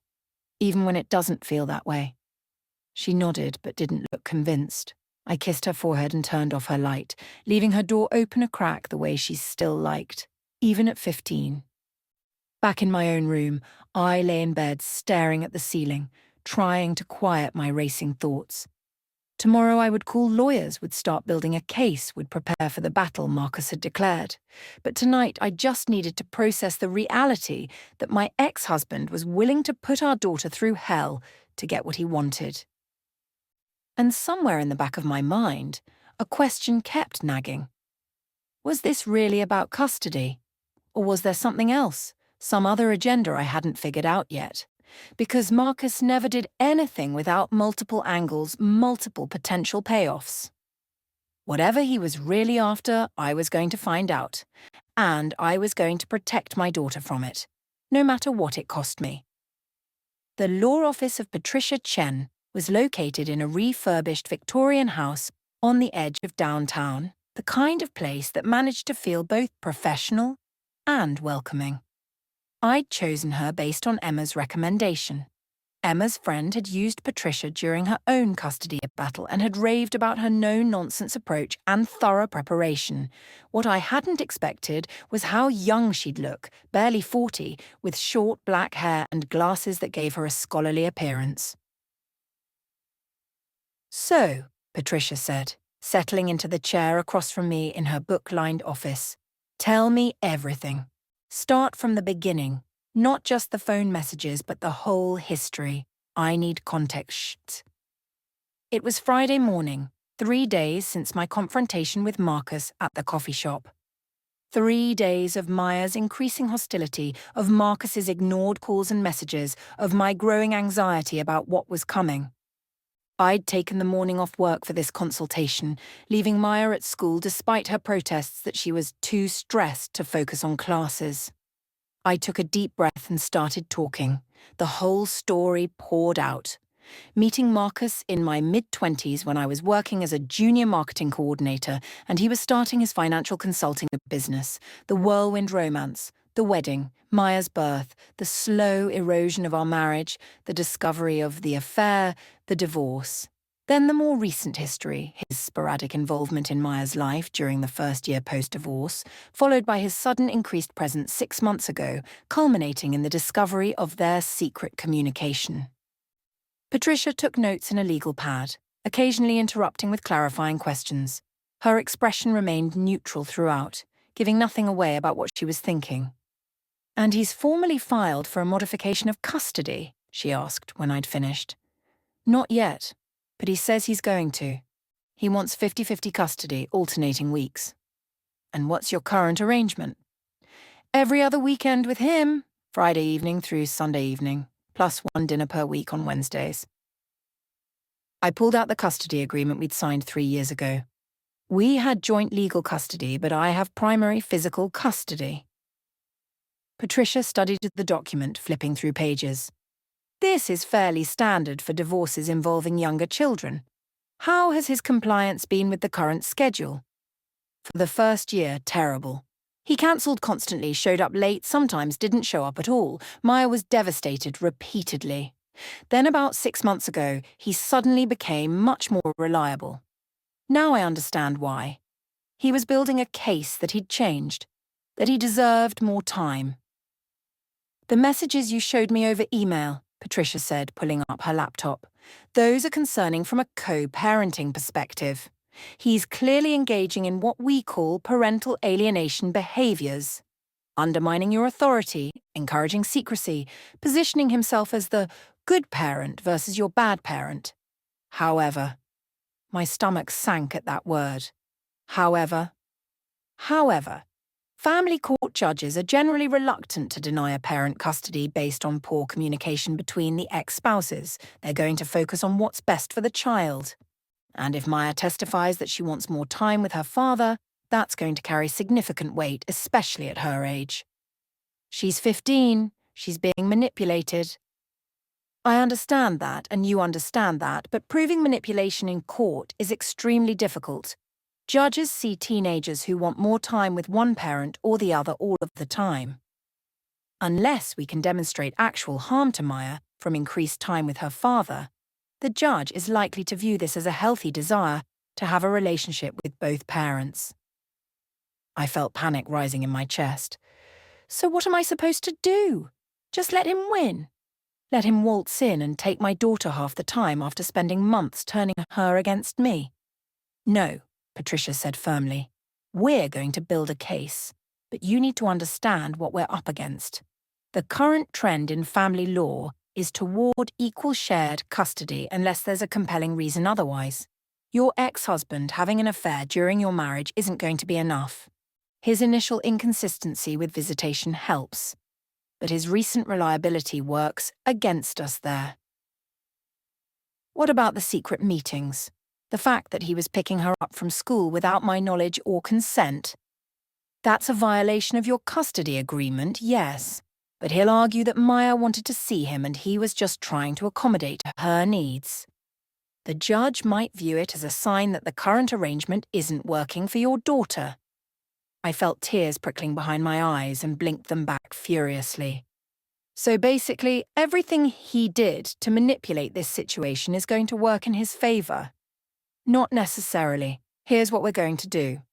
[SPEAKER 1] even when it doesn't feel that way. She nodded but didn't look convinced. I kissed her forehead and turned off her light, leaving her door open a crack the way she still liked, even at 15. Back in my own room, I lay in bed staring at the ceiling, trying to quiet my racing thoughts. Tomorrow I would call lawyers, would start building a case, would prepare for the battle Marcus had declared. But tonight I just needed to process the reality that my ex-husband was willing to put our daughter through hell to get what he wanted. And somewhere in the back of my mind, a question kept nagging. Was this really about custody? Or was there something else, some other agenda I hadn't figured out yet? Because Marcus never did anything without multiple angles, multiple potential payoffs. Whatever he was really after, I was going to find out. And I was going to protect my daughter from it, no matter what it cost me. The law office of Patricia Chen was located in a refurbished Victorian house on the edge of downtown, the kind of place that managed to feel both professional and welcoming. I'd chosen her based on Emma's recommendation. Emma's friend had used Patricia during her own custody battle and had raved about her no-nonsense approach and thorough preparation. What I hadn't expected was how young she'd look, barely 40, with short black hair and glasses that gave her a scholarly appearance. "So," Patricia said, settling into the chair across from me in her book-lined office, "tell me everything. Start from the beginning, not just the phone messages, but the whole history. I need context." It was Friday morning, 3 days since my confrontation with Marcus at the coffee shop. 3 days of Maya's increasing hostility, of Marcus's ignored calls and messages, of my growing anxiety about what was coming. I'd taken the morning off work for this consultation, leaving Maya at school despite her protests that she was too stressed to focus on classes. I took a deep breath and started talking. The whole story poured out. Meeting Marcus in my mid-20s when I was working as a junior marketing coordinator and he was starting his financial consulting business, the whirlwind romance, the wedding, Maya's birth, the slow erosion of our marriage, the discovery of the affair, the divorce. Then the more recent history, his sporadic involvement in Maya's life during the first year post-divorce, followed by his sudden increased presence 6 months ago, culminating in the discovery of their secret communication. Patricia took notes in a legal pad, occasionally interrupting with clarifying questions. Her expression remained neutral throughout, giving nothing away about what she was thinking. "And he's formally filed for a modification of custody?" she asked when I'd finished. "Not yet, but he says he's going to. He wants 50-50 custody, alternating weeks." "And what's your current arrangement?" "Every other weekend with him, Friday evening through Sunday evening, plus 1 dinner per week on Wednesdays." I pulled out the custody agreement we'd signed 3 years ago. We had joint legal custody, but I have primary physical custody. Patricia studied the document, flipping through pages. "This is fairly standard for divorces involving younger children. How has his compliance been with the current schedule?" "For the first year, terrible. He cancelled constantly, showed up late, sometimes didn't show up at all. Maya was devastated repeatedly. Then about 6 months ago, he suddenly became much more reliable. Now I understand why. He was building a case that he'd changed, that he deserved more time." "The messages you showed me over email," Patricia said, pulling up her laptop. "Those are concerning from a co-parenting perspective. He's clearly engaging in what we call parental alienation behaviors. Undermining your authority, encouraging secrecy, positioning himself as the good parent versus your bad parent. However," my stomach sank at that word. However, family court judges are generally reluctant to deny a parent custody based on poor communication between the ex-spouses. They're going to focus on what's best for the child. And if Maya testifies that she wants more time with her father, that's going to carry significant weight, especially at her age. She's 15, she's being manipulated. I understand that, and you understand that, but proving manipulation in court is extremely difficult. Judges see teenagers who want more time with one parent or the other all of the time. Unless we can demonstrate actual harm to Maya from increased time with her father, the judge is likely to view this as a healthy desire to have a relationship with both parents. I felt panic rising in my chest. So what am I supposed to do? Just let him win? Let him waltz in and take my daughter half the time after spending months turning her against me. No, Patricia said firmly. We're going to build a case, but you need to understand what we're up against. The current trend in family law is toward equal shared custody unless there's a compelling reason otherwise. Your ex-husband having an affair during your marriage isn't going to be enough. His initial inconsistency with visitation helps, but his recent reliability works against us there. What about the secret meetings? The fact that he was picking her up from school without my knowledge or consent? That's a violation of your custody agreement, yes. But he'll argue that Maya wanted to see him and he was just trying to accommodate her needs. The judge might view it as a sign that the current arrangement isn't working for your daughter. I felt tears prickling behind my eyes and blinked them back furiously. So basically, everything he did to manipulate this situation is going to work in his favor. Not necessarily. Here's what we're going to do.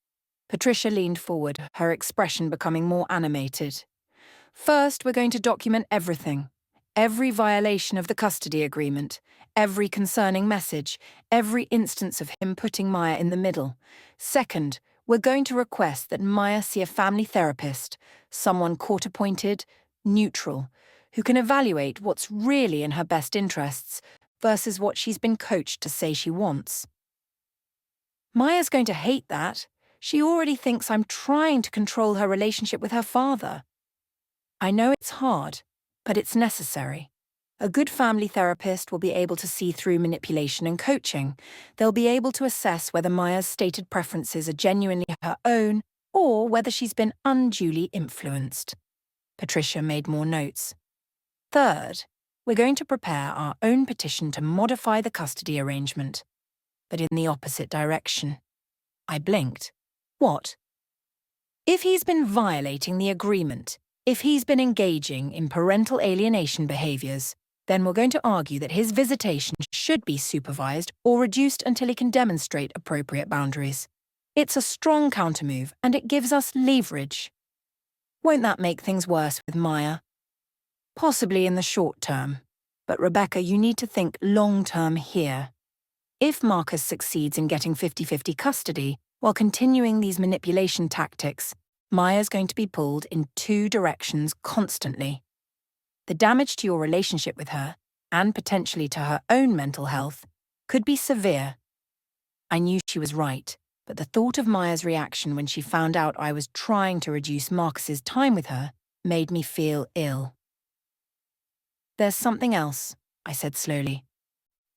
[SPEAKER 1] Patricia leaned forward, her expression becoming more animated. First, we're going to document everything. Every violation of the custody agreement, every concerning message, every instance of him putting Maya in the middle. Second, we're going to request that Maya see a family therapist, someone court-appointed, neutral, who can evaluate what's really in her best interests versus what she's been coached to say she wants. Maya's going to hate that. She already thinks I'm trying to control her relationship with her father. I know it's hard, but it's necessary. A good family therapist will be able to see through manipulation and coaching. They'll be able to assess whether Maya's stated preferences are genuinely her own or whether she's been unduly influenced. Patricia made more notes. Third, we're going to prepare our own petition to modify the custody arrangement, but in the opposite direction. I blinked. What? If he's been violating the agreement, if he's been engaging in parental alienation behaviors, then we're going to argue that his visitation should be supervised or reduced until he can demonstrate appropriate boundaries. It's a strong countermove, and it gives us leverage. Won't that make things worse with Maya? Possibly in the short term. But Rebecca, you need to think long-term here. If Marcus succeeds in getting 50-50 custody while continuing these manipulation tactics, Maya's going to be pulled in two directions constantly. The damage to your relationship with her, and potentially to her own mental health, could be severe. I knew she was right, but the thought of Maya's reaction when she found out I was trying to reduce Marcus's time with her made me feel ill. There's something else, I said slowly.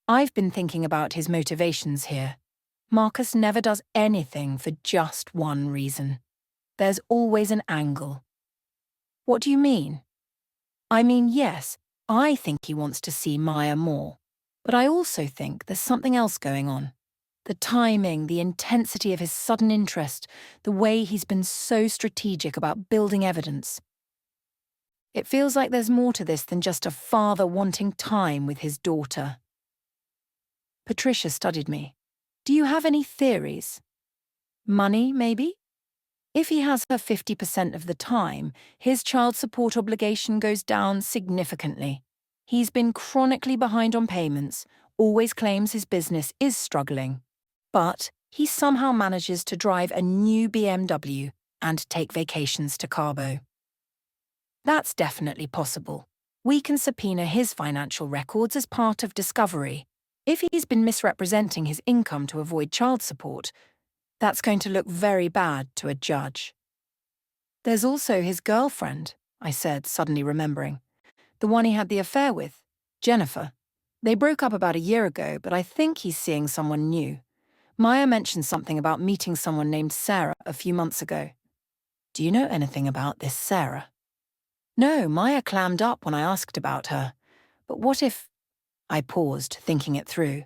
[SPEAKER 1] I've been thinking about his motivations here. Marcus never does anything for just one reason. There's always an angle. What do you mean? I mean, yes, I think he wants to see Maya more. But I also think there's something else going on. The timing, the intensity of his sudden interest, the way he's been so strategic about building evidence. It feels like there's more to this than just a father wanting time with his daughter. Patricia studied me. Do you have any theories? Money, maybe? If he has her 50% of the time, his child support obligation goes down significantly. He's been chronically behind on payments, always claims his business is struggling. But he somehow manages to drive a new BMW and take vacations to Cabo. That's definitely possible. We can subpoena his financial records as part of discovery. If he's been misrepresenting his income to avoid child support, that's going to look very bad to a judge. There's also his girlfriend, I said, suddenly remembering. The one he had the affair with, Jennifer. They broke up about a year ago, but I think he's seeing someone new. Maya mentioned something about meeting someone named Sarah a few months ago. Do you know anything about this Sarah? No, Maya clammed up when I asked about her. But what if... I paused, thinking it through.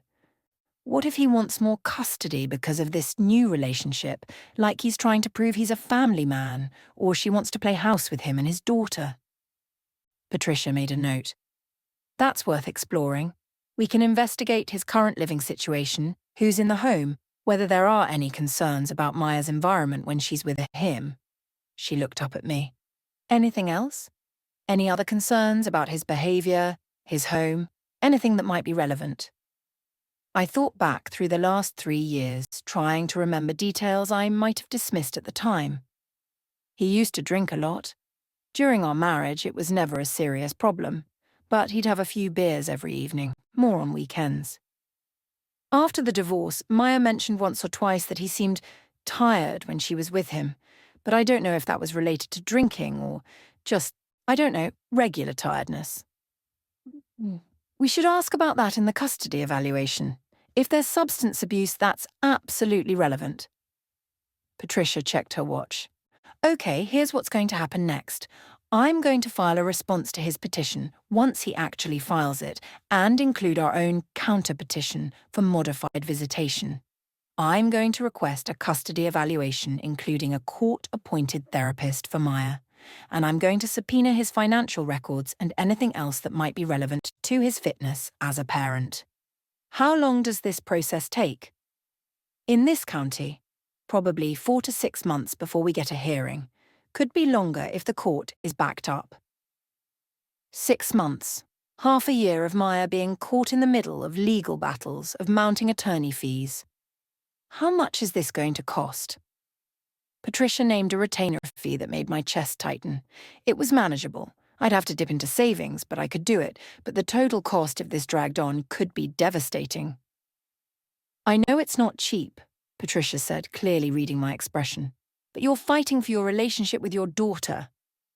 [SPEAKER 1] What if he wants more custody because of this new relationship, like he's trying to prove he's a family man, or she wants to play house with him and his daughter? Patricia made a note. That's worth exploring. We can investigate his current living situation, who's in the home, whether there are any concerns about Maya's environment when she's with him. She looked up at me. Anything else? Any other concerns about his behavior? his home, anything that might be relevant. I thought back through the last 3 years, trying to remember details I might have dismissed at the time. He used to drink a lot. During our marriage, it was never a serious problem, but he'd have a few beers every evening, more on weekends. After the divorce, Maya mentioned once or twice that he seemed tired when she was with him, but I don't know if that was related to drinking or just, I don't know, regular tiredness. We should ask about that in the custody evaluation. If there's substance abuse, that's absolutely relevant. Patricia checked her watch. Okay, here's what's going to happen next. I'm going to file a response to his petition once he actually files it, and include our own counter-petition for modified visitation. I'm going to request a custody evaluation including a court-appointed therapist for Maya, and I'm going to subpoena his financial records and anything else that might be relevant to his fitness as a parent. How long does this process take? In this county, probably 4 to 6 months before we get a hearing. Could be longer if the court is backed up. 6 months. Half a year of Maya being caught in the middle of legal battles, of mounting attorney fees. How much is this going to cost? Patricia named a retainer fee that made my chest tighten. It was manageable. I'd have to dip into savings, but I could do it. But the total cost if this dragged on could be devastating. I know it's not cheap, Patricia said, clearly reading my expression. But you're fighting for your relationship with your daughter.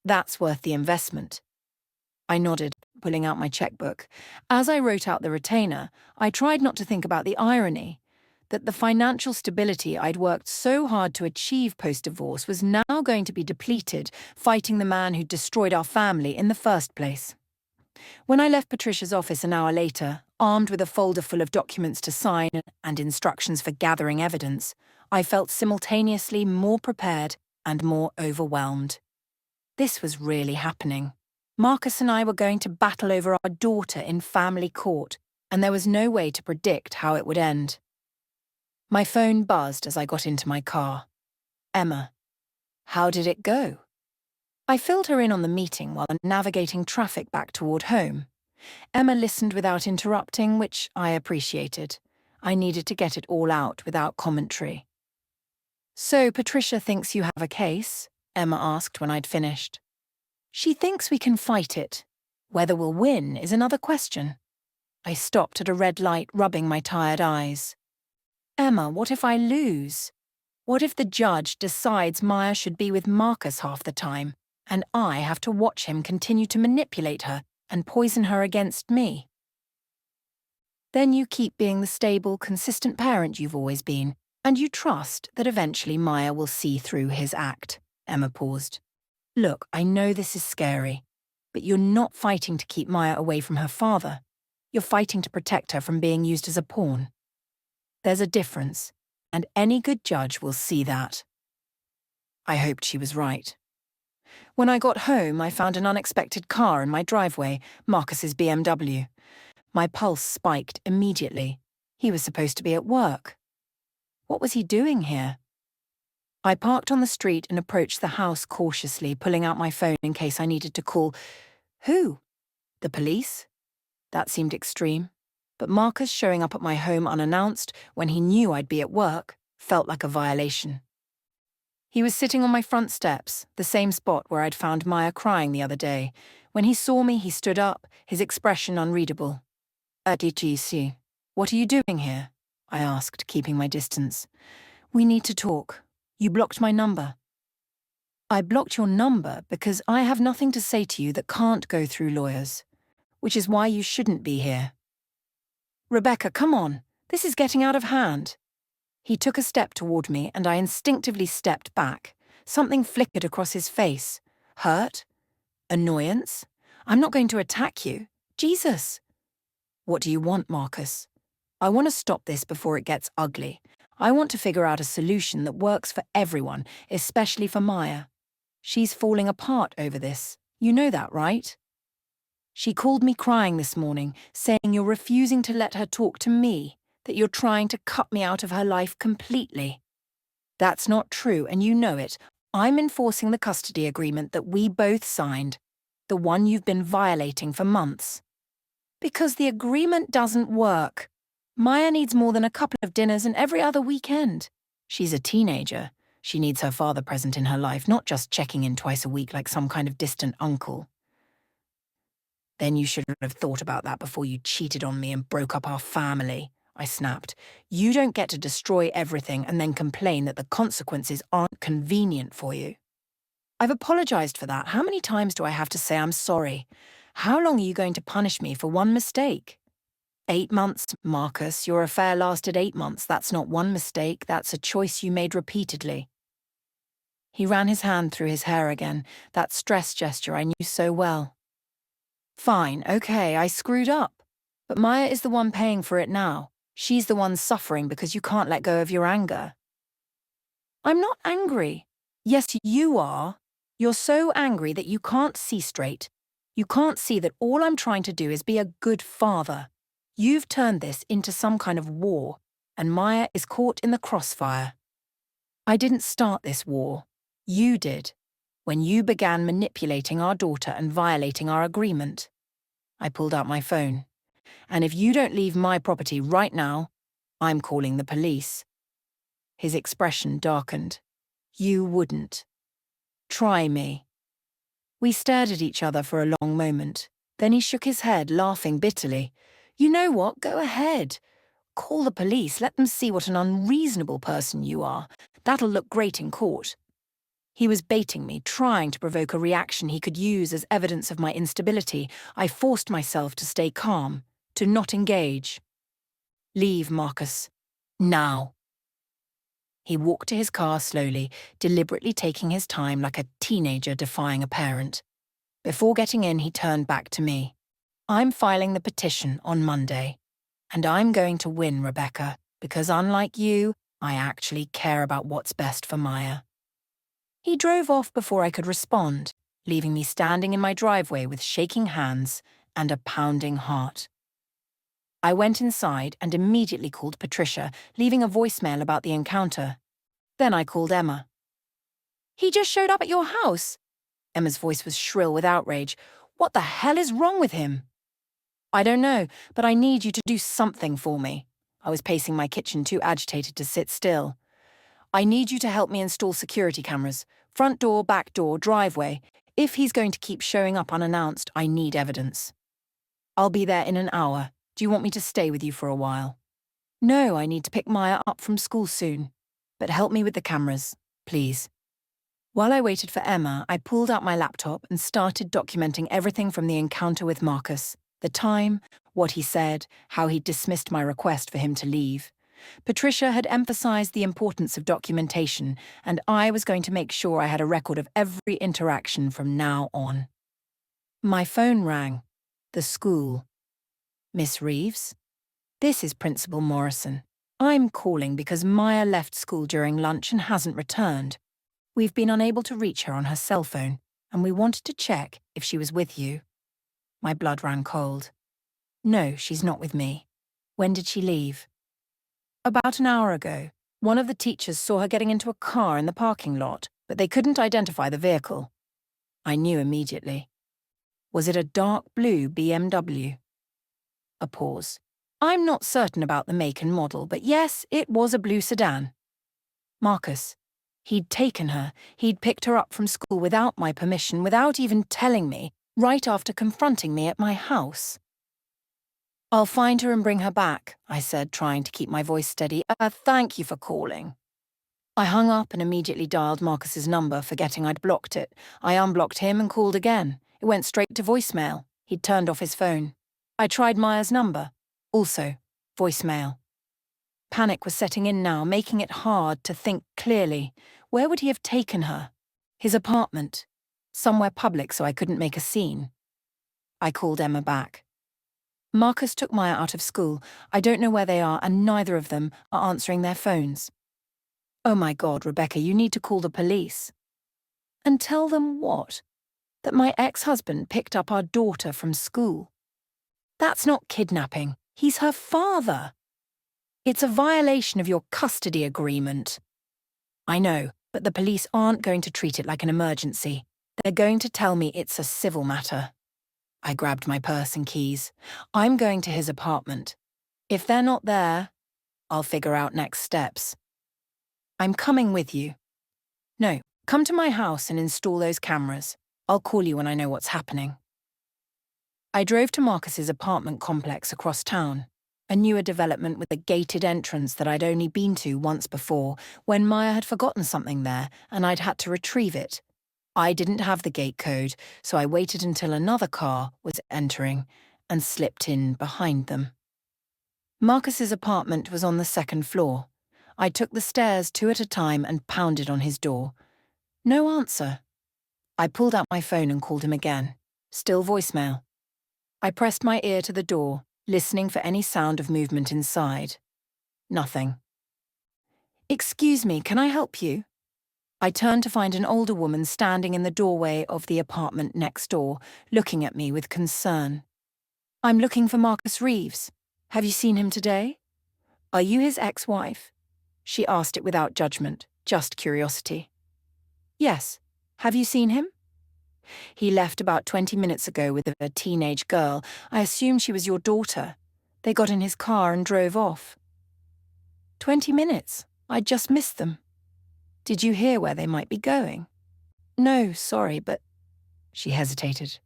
[SPEAKER 1] That's worth the investment. I nodded, pulling out my checkbook. As I wrote out the retainer, I tried not to think about the irony that the financial stability I'd worked so hard to achieve post-divorce was now going to be depleted, fighting the man who'd destroyed our family in the first place. When I left Patricia's office an hour later, armed with a folder full of documents to sign and instructions for gathering evidence, I felt simultaneously more prepared and more overwhelmed. This was really happening. Marcus and I were going to battle over our daughter in family court, and there was no way to predict how it would end. My phone buzzed as I got into my car. Emma. How did it go? I filled her in on the meeting while navigating traffic back toward home. Emma listened without interrupting, which I appreciated. I needed to get it all out without commentary. So Patricia thinks you have a case? Emma asked when I'd finished. She thinks we can fight it. Whether we'll win is another question. I stopped at a red light, rubbing my tired eyes. Emma, what if I lose? What if the judge decides Maya should be with Marcus half the time, and I have to watch him continue to manipulate her and poison her against me? Then you keep being the stable, consistent parent you've always been, and you trust that eventually Maya will see through his act. Emma paused. Look, I know this is scary, but you're not fighting to keep Maya away from her father. You're fighting to protect her from being used as a pawn. There's a difference, and any good judge will see that. I hoped she was right. When I got home, I found an unexpected car in my driveway, Marcus's BMW. My pulse spiked immediately. He was supposed to be at work. What was he doing here? I parked on the street and approached the house cautiously, pulling out my phone in case I needed to call. Who? The police? That seemed extreme. But Marcus showing up at my home unannounced, when he knew I'd be at work, felt like a violation. He was sitting on my front steps, the same spot where I'd found Maya crying the other day. When he saw me, he stood up, his expression unreadable. Adichisi, what are you doing here? I asked, keeping my distance. We need to talk. You blocked my number. I blocked your number because I have nothing to say to you that can't go through lawyers, which is why you shouldn't be here. Rebecca, come on. This is getting out of hand. He took a step toward me, and I instinctively stepped back. Something flickered across his face. Hurt? Annoyance? I'm not going to attack you. Jesus! What do you want, Marcus? I want to stop this before it gets ugly. I want to figure out a solution that works for everyone, especially for Maya. She's falling apart over this. You know that, right? She called me crying this morning, saying you're refusing to let her talk to me, that you're trying to cut me out of her life completely. That's not true, and you know it. I'm enforcing the custody agreement that we both signed, the one you've been violating for months. Because the agreement doesn't work. Maya needs more than a couple of dinners and every other weekend. She's a teenager. She needs her father present in her life, not just checking in twice a week like some kind of distant uncle. Then you should have thought about that before you cheated on me and broke up our family, I snapped. You don't get to destroy everything and then complain that the consequences aren't convenient for you. I've apologized for that. How many times do I have to say I'm sorry? How long are you going to punish me for one mistake? 8 months, Marcus. Your affair lasted 8 months. That's not one mistake. That's a choice you made repeatedly. He ran his hand through his hair again, that stress gesture I knew so well. Fine, okay, I screwed up. But Maya is the one paying for it now. She's the one suffering because you can't let go of your anger. I'm not angry. Yes, you are. You're so angry that you can't see straight. You can't see that all I'm trying to do is be a good father. You've turned this into some kind of war, and Maya is caught in the crossfire. I didn't start this war. You did, when you began manipulating our daughter and violating our agreement. I pulled out my phone. And if you don't leave my property right now, I'm calling the police. His expression darkened. You wouldn't. Try me. We stared at each other for a long moment. Then he shook his head, laughing bitterly. You know what? Go ahead. Call the police. Let them see what an unreasonable person you are. That'll look great in court. He was baiting me, trying to provoke a reaction he could use as evidence of my instability. I forced myself to stay calm, to not engage. Leave, Marcus. Now. He walked to his car slowly, deliberately taking his time like a teenager defying a parent. Before getting in, he turned back to me. I'm filing the petition on Monday. And I'm going to win, Rebecca, because unlike you, I actually care about what's best for Maya. He drove off before I could respond, leaving me standing in my driveway with shaking hands and a pounding heart. I went inside and immediately called Patricia, leaving a voicemail about the encounter. Then I called Emma. He just showed up at your house. Emma's voice was shrill with outrage. What the hell is wrong with him? I don't know, but I need you to do something for me. I was pacing my kitchen, too agitated to sit still. I need you to help me install security cameras. Front door, back door, driveway. If he's going to keep showing up unannounced, I need evidence. I'll be there in an hour. Do you want me to stay with you for a while? No, I need to pick Maya up from school soon. But help me with the cameras, please. While I waited for Emma, I pulled out my laptop and started documenting everything from the encounter with Marcus. The time, what he said, how he dismissed my request for him to leave. Patricia had emphasized the importance of documentation, and I was going to make sure I had a record of every interaction from now on. My phone rang. The school. Miss Reeves? This is Principal Morrison. I'm calling because Maya left school during lunch and hasn't returned. We've been unable to reach her on her cell phone, and we wanted to check if she was with you. My blood ran cold. No, she's not with me. When did she leave? About an hour ago. One of the teachers saw her getting into a car in the parking lot, but they couldn't identify the vehicle. I knew immediately. Was it a dark blue BMW? A pause. I'm not certain about the make and model, but yes, it was a blue sedan. Marcus. He'd taken her. He'd picked her up from school without my permission, without even telling me, right after confronting me at my house. I'll find her and bring her back, I said, trying to keep my voice steady. Thank you for calling. I hung up and immediately dialed Marcus's number, forgetting I'd blocked it. I unblocked him and called again. It went straight to voicemail. He'd turned off his phone. I tried Maya's number. Also, voicemail. Panic was setting in now, making it hard to think clearly. Where would he have taken her? His apartment. Somewhere public so I couldn't make a scene. I called Emma back. Marcus took Maya out of school. I don't know where they are, and neither of them are answering their phones. Oh my God, Rebecca, you need to call the police. And tell them what? That my ex-husband picked up our daughter from school. That's not kidnapping. He's her father. It's a violation of your custody agreement. I know, but the police aren't going to treat it like an emergency. They're going to tell me it's a civil matter. I grabbed my purse and keys. I'm going to his apartment. If they're not there, I'll figure out next steps. I'm coming with you. No, come to my house and install those cameras. I'll call you when I know what's happening. I drove to Marcus's apartment complex across town, a newer development with a gated entrance that I'd only been to once before, when Maya had forgotten something there and I'd had to retrieve it. I didn't have the gate code, so I waited until another car was entering and slipped in behind them. Marcus's apartment was on the second floor. I took the stairs 2 at a time and pounded on his door. No answer. I pulled out my phone and called him again. Still voicemail. I pressed my ear to the door, listening for any sound of movement inside. Nothing. Excuse me, can I help you? I turned to find an older woman standing in the doorway of the apartment next door, looking at me with concern. I'm looking for Marcus Reeves. Have you seen him today? Are you his ex-wife? She asked it without judgment, just curiosity. Yes. Have you seen him? He left about 20 minutes ago with a teenage girl. I assumed she was your daughter. They got in his car and drove off. 20 minutes? I just missed them. Did you hear where they might be going? No, sorry, but... She hesitated.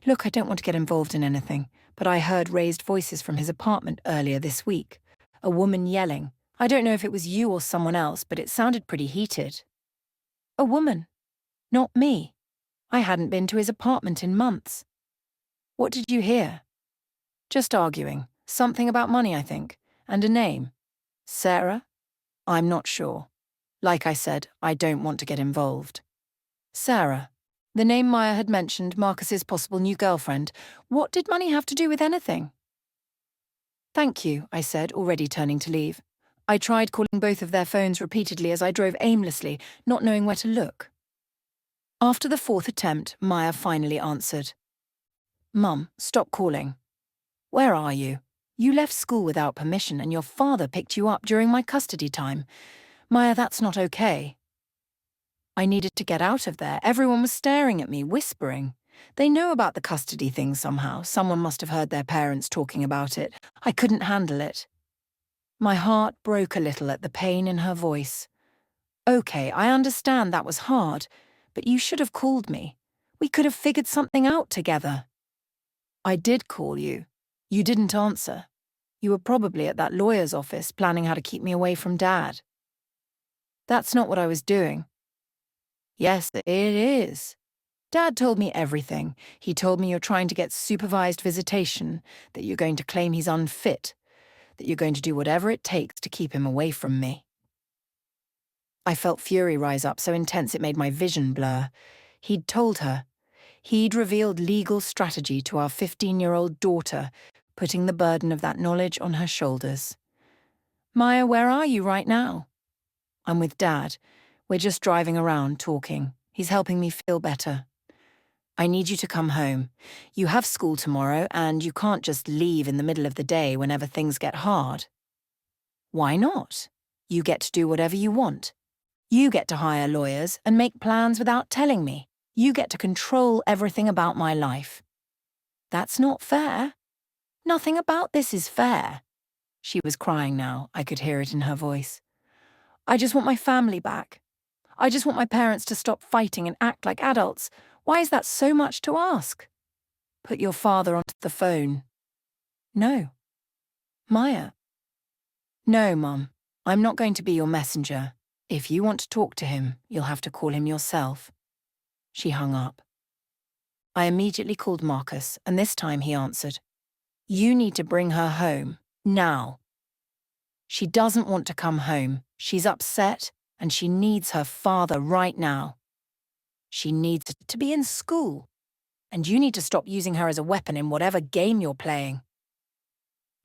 [SPEAKER 1] Look, I don't want to get involved in anything, but I heard raised voices from his apartment earlier this week. A woman yelling. I don't know if it was you or someone else, but it sounded pretty heated. A woman? Not me. I hadn't been to his apartment in months. What did you hear? Just arguing. Something about money, I think. And a name. Sarah? I'm not sure. Like I said, I don't want to get involved. Sarah. The name Maya had mentioned, Marcus's possible new girlfriend. What did money have to do with anything? Thank you, I said, already turning to leave. I tried calling both of their phones repeatedly as I drove aimlessly, not knowing where to look. After the 4th attempt, Maya finally answered. Mum, stop calling. Where are you? You left school without permission and your father picked you up during my custody time. Maya, that's not okay. I needed to get out of there. Everyone was staring at me, whispering. They know about the custody thing somehow. Someone must have heard their parents talking about it. I couldn't handle it. My heart broke a little at the pain in her voice. Okay, I understand that was hard, but you should have called me. We could have figured something out together. I did call you. You didn't answer. You were probably at that lawyer's office planning how to keep me away from Dad. That's not what I was doing. Yes, it is. Dad told me everything. He told me you're trying to get supervised visitation, that you're going to claim he's unfit, that you're going to do whatever it takes to keep him away from me. I felt fury rise up so intense it made my vision blur. He'd told her. He'd revealed legal strategy to our 15-year-old daughter, putting the burden of that knowledge on her shoulders. Maya, where are you right now? I'm with Dad. We're just driving around, talking. He's helping me feel better. I need you to come home. You have school tomorrow, and you can't just leave in the middle of the day whenever things get hard. Why not? You get to do whatever you want. You get to hire lawyers and make plans without telling me. You get to control everything about my life. That's not fair. Nothing about this is fair. She was crying now. I could hear it in her voice. I just want my family back. I just want my parents to stop fighting and act like adults. Why is that so much to ask? Put your father onto the phone. No. Maya. No, Mum. I'm not going to be your messenger. If you want to talk to him, you'll have to call him yourself. She hung up. I immediately called Marcus, and this time he answered. You need to bring her home, now. She doesn't want to come home. She's upset, and she needs her father right now. She needs to be in school, and you need to stop using her as a weapon in whatever game you're playing.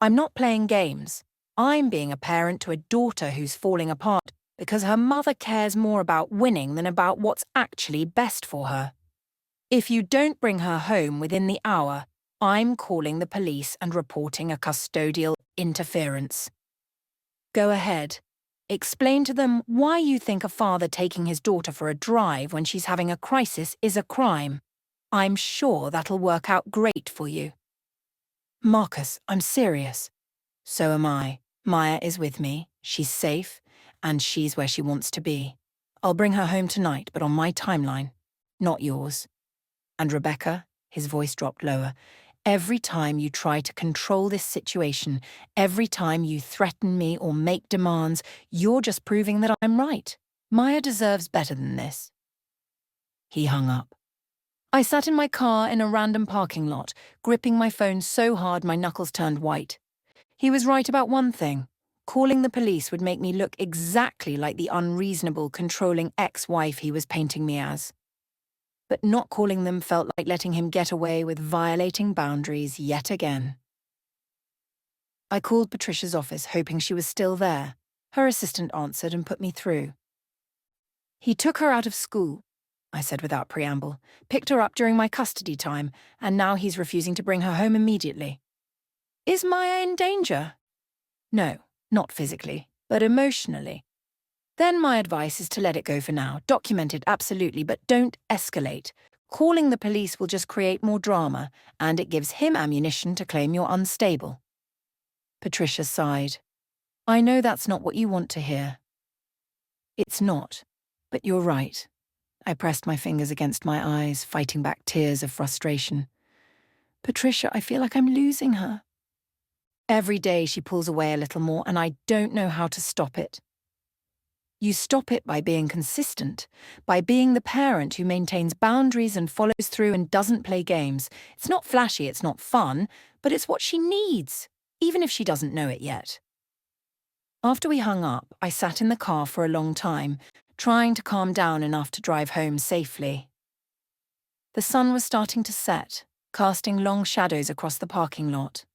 [SPEAKER 1] I'm not playing games. I'm being a parent to a daughter who's falling apart because her mother cares more about winning than about what's actually best for her. If you don't bring her home within the hour, I'm calling the police and reporting a custodial interference. Go ahead. Explain to them why you think a father taking his daughter for a drive when she's having a crisis is a crime. I'm sure that'll work out great for you. Marcus, I'm serious. So am I. Maya is with me, she's safe, and she's where she wants to be. I'll bring her home tonight, but on my timeline, not yours. And Rebecca, his voice dropped lower, every time you try to control this situation, every time you threaten me or make demands, you're just proving that I'm right. Maya deserves better than this. He hung up. I sat in my car in a random parking lot, gripping my phone so hard my knuckles turned white. He was right about one thing. Calling the police would make me look exactly like the unreasonable, controlling ex-wife he was painting me as. But not calling them felt like letting him get away with violating boundaries yet again. I called Patricia's office, hoping she was still there. Her assistant answered and put me through. He took her out of school, I said without preamble, picked her up during my custody time, and now he's refusing to bring her home immediately. Is Maya in danger? No, not physically, but emotionally. Then my advice is to let it go for now. Document it, absolutely, but don't escalate. Calling the police will just create more drama, and it gives him ammunition to claim you're unstable. Patricia sighed. I know that's not what you want to hear. It's not, but you're right. I pressed my fingers against my eyes, fighting back tears of frustration. Patricia, I feel like I'm losing her. Every day she pulls away a little more, and I don't know how to stop it. You stop it by being consistent, by being the parent who maintains boundaries and follows through and doesn't play games. It's not flashy, it's not fun, but it's what she needs, even if she doesn't know it yet. After we hung up, I sat in the car for a long time, trying to calm down enough to drive home safely. The sun was starting to set, casting long shadows across the parking lot.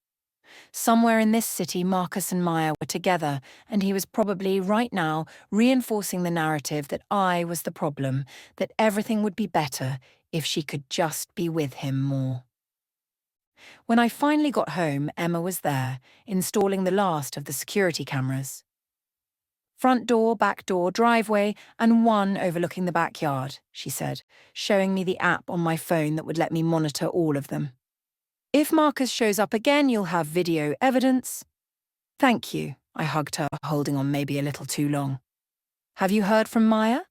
[SPEAKER 1] Somewhere in this city, Marcus and Maya were together, and he was probably, right now, reinforcing the narrative that I was the problem, that everything would be better if she could just be with him more. When I finally got home, Emma was there, installing the last of the security cameras. Front door, back door, driveway, and one overlooking the backyard, she said, showing me the app on my phone that would let me monitor all of them. If Marcus shows up again, you'll have video evidence. Thank you, I hugged her, holding on maybe a little too long. Have you heard from Maya?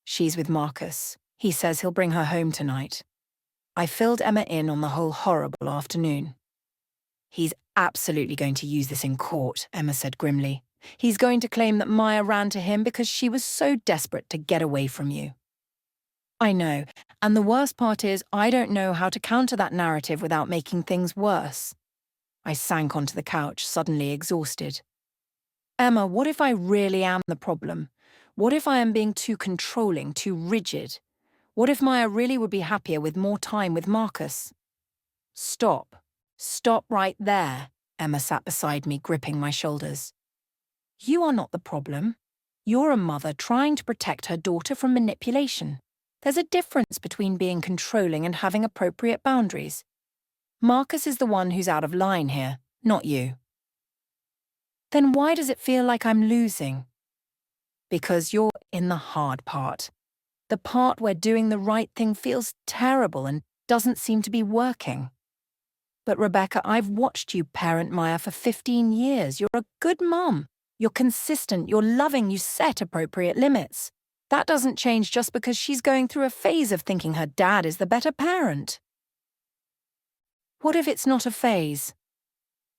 [SPEAKER 1] She's with Marcus. He says he'll bring her home tonight. I filled Emma in on the whole horrible afternoon. He's absolutely going to use this in court, Emma said grimly. He's going to claim that Maya ran to him because she was so desperate to get away from you. I know, and the worst part is I don't know how to counter that narrative without making things worse. I sank onto the couch, suddenly exhausted. Emma, what if I really am the problem? What if I am being too controlling, too rigid? What if Maya really would be happier with more time with Marcus? Stop. Stop right there. Emma sat beside me, gripping my shoulders. You are not the problem. You're a mother trying to protect her daughter from manipulation. There's a difference between being controlling and having appropriate boundaries. Marcus is the one who's out of line here, not you. Then why does it feel like I'm losing? Because you're in the hard part. The part where doing the right thing feels terrible and doesn't seem to be working. But Rebecca, I've watched you parent Maya for 15 years. You're a good mum. You're consistent, you're loving, you set appropriate limits. That doesn't change just because she's going through a phase of thinking her dad is the better parent. What if it's not a phase?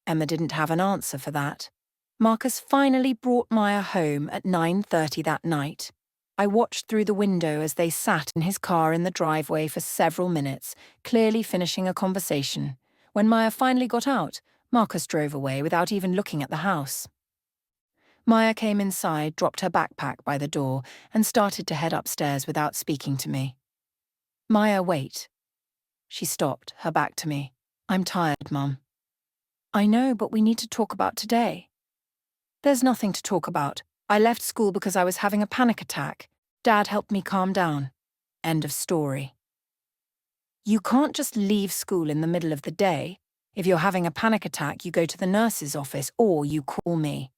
[SPEAKER 1] Emma didn't have an answer for that. Marcus finally brought Maya home at 9:30 that night. I watched through the window as they sat in his car in the driveway for several minutes, clearly finishing a conversation. When Maya finally got out, Marcus drove away without even looking at the house. Maya came inside, dropped her backpack by the door, and started to head upstairs without speaking to me. Maya, wait. She stopped, her back to me. I'm tired, Mum. I know, but we need to talk about today. There's nothing to talk about. I left school because I was having a panic attack. Dad helped me calm down. End of story. You can't just leave school in the middle of the day. If you're having a panic attack, you go to the nurse's office or you call me.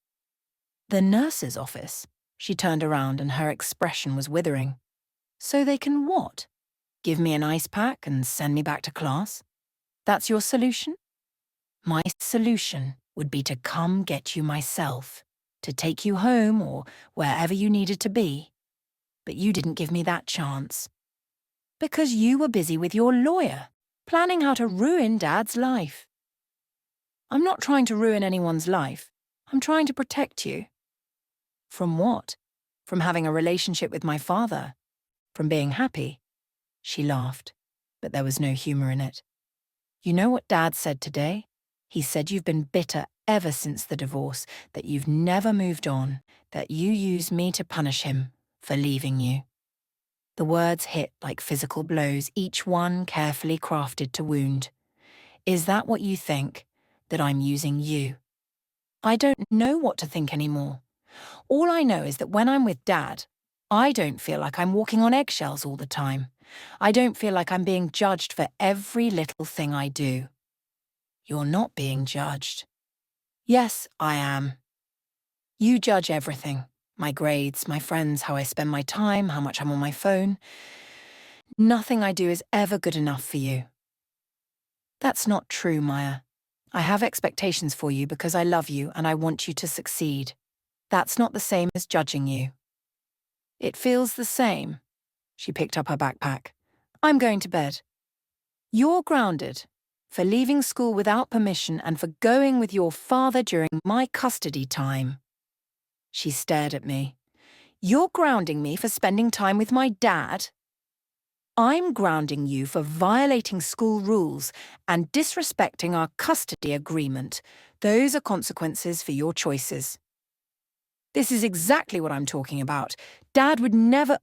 [SPEAKER 1] The nurse's office? She turned around and her expression was withering. So they can what? Give me an ice pack and send me back to class? That's your solution? My solution would be to come get you myself, to take you home or wherever you needed to be. But you didn't give me that chance. Because you were busy with your lawyer, planning how to ruin Dad's life. I'm not trying to ruin anyone's life. I'm trying to protect you. From what? From having a relationship with my father? From being happy? She laughed, but there was no humor in it. You know what Dad said today? He said you've been bitter ever since the divorce, that you've never moved on, that you used me to punish him for leaving you. The words hit like physical blows, each one carefully crafted to wound. Is that what you think? That I'm using you? I don't know what to think anymore. All I know is that when I'm with Dad, I don't feel like I'm walking on eggshells all the time. I don't feel like I'm being judged for every little thing I do. You're not being judged. Yes, I am. You judge everything. My grades, my friends, how I spend my time, how much I'm on my phone. Nothing I do is ever good enough for you. That's not true, Maya. I have expectations for you because I love you and I want you to succeed. That's not the same as judging you. It feels the same. She picked up her backpack. I'm going to bed. You're grounded for leaving school without permission and for going with your father during my custody time. She stared at me. You're grounding me for spending time with my dad? I'm grounding you for violating school rules and disrespecting our custody agreement. Those are consequences for your choices. This is exactly what I'm talking about. Dad would never—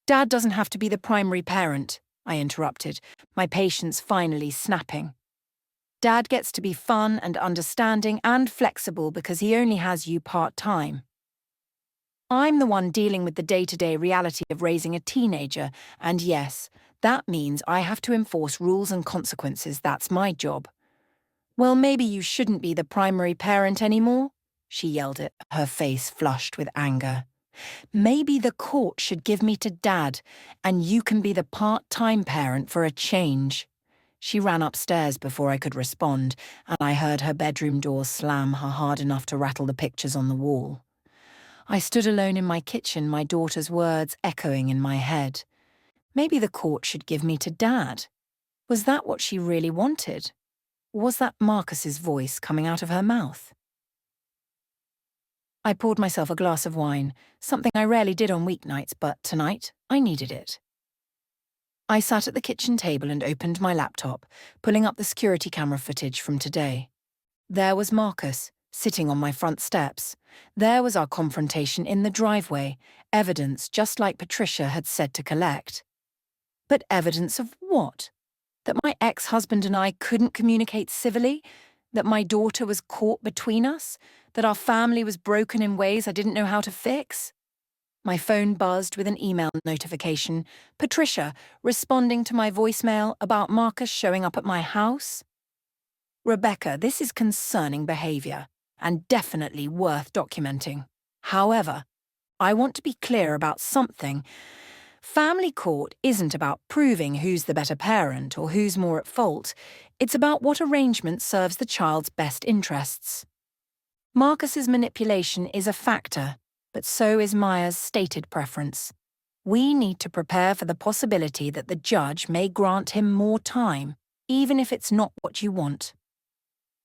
[SPEAKER 1] Dad doesn't have to be the primary parent, I interrupted, my patience finally snapping. Dad gets to be fun and understanding and flexible because he only has you part-time. I'm the one dealing with the day-to-day reality of raising a teenager, and yes, that means I have to enforce rules and consequences. That's my job. Well, maybe you shouldn't be the primary parent anymore, she yelled it, her face flushed with anger. Maybe the court should give me to Dad, and you can be the part-time parent for a change. She ran upstairs before I could respond, and I heard her bedroom door slam hard enough to rattle the pictures on the wall. I stood alone in my kitchen, my daughter's words echoing in my head. Maybe the court should give me to Dad. Was that what she really wanted? Was that Marcus's voice coming out of her mouth? I poured myself a glass of wine, something I rarely did on weeknights, but tonight I needed it. I sat at the kitchen table and opened my laptop, pulling up the security camera footage from today. There was Marcus, sitting on my front steps. There was our confrontation in the driveway, evidence just like Patricia had said to collect. But evidence of what? That my ex-husband and I couldn't communicate civilly? That my daughter was caught between us? That our family was broken in ways I didn't know how to fix? My phone buzzed with an email notification. Patricia, responding to my voicemail about Marcus showing up at my house? Rebecca, this is concerning behavior, and definitely worth documenting. However, I want to be clear about something. Family court isn't about proving who's the better parent or who's more at fault. It's about what arrangement serves the child's best interests. Marcus's manipulation is a factor, but so is Maya's stated preference. We need to prepare for the possibility that the judge may grant him more time, even if it's not what you want.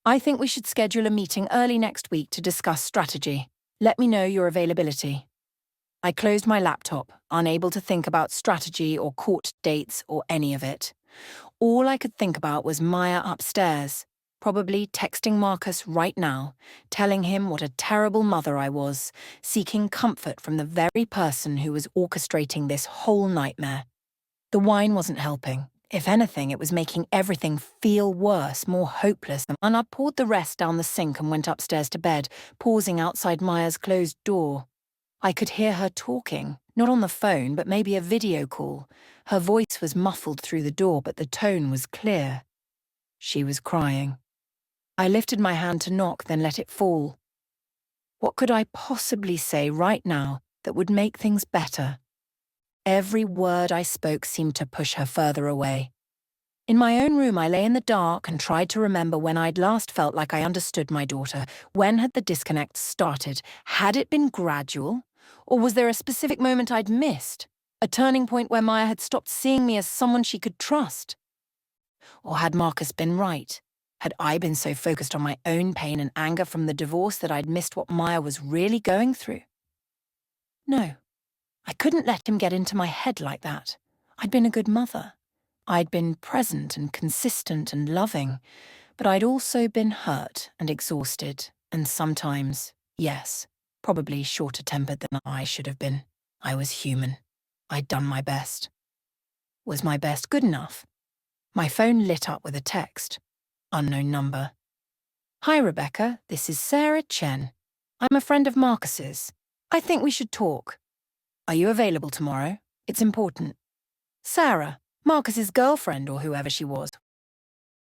[SPEAKER 1] I think we should schedule a meeting early next week to discuss strategy. Let me know your availability. I closed my laptop, unable to think about strategy or court dates or any of it. All I could think about was Maya upstairs, probably texting Marcus right now, telling him what a terrible mother I was, seeking comfort from the very person who was orchestrating this whole nightmare. The wine wasn't helping. If anything, it was making everything feel worse, more hopeless, and I poured the rest down the sink and went upstairs to bed, pausing outside Maya's closed door. I could hear her talking, not on the phone, but maybe a video call. Her voice was muffled through the door, but the tone was clear. She was crying. I lifted my hand to knock, then let it fall. What could I possibly say right now that would make things better? Every word I spoke seemed to push her further away. In my own room, I lay in the dark and tried to remember when I'd last felt like I understood my daughter. When had the disconnect started? Had it been gradual? Or was there a specific moment I'd missed? A turning point where Maya had stopped seeing me as someone she could trust? Or had Marcus been right? Had I been so focused on my own pain and anger from the divorce that I'd missed what Maya was really going through? No, I couldn't let him get into my head like that. I'd been a good mother. I'd been present and consistent and loving, but I'd also been hurt and exhausted, and sometimes, yes, probably shorter-tempered than I should have been. I was human. I'd done my best. Was my best good enough? My phone lit up with a text. Unknown number. Hi, Rebecca. This is Sarah Chen. I'm a friend of Marcus's. I think we should talk. Are you available tomorrow? It's important. Sarah, Marcus's girlfriend or whoever she was.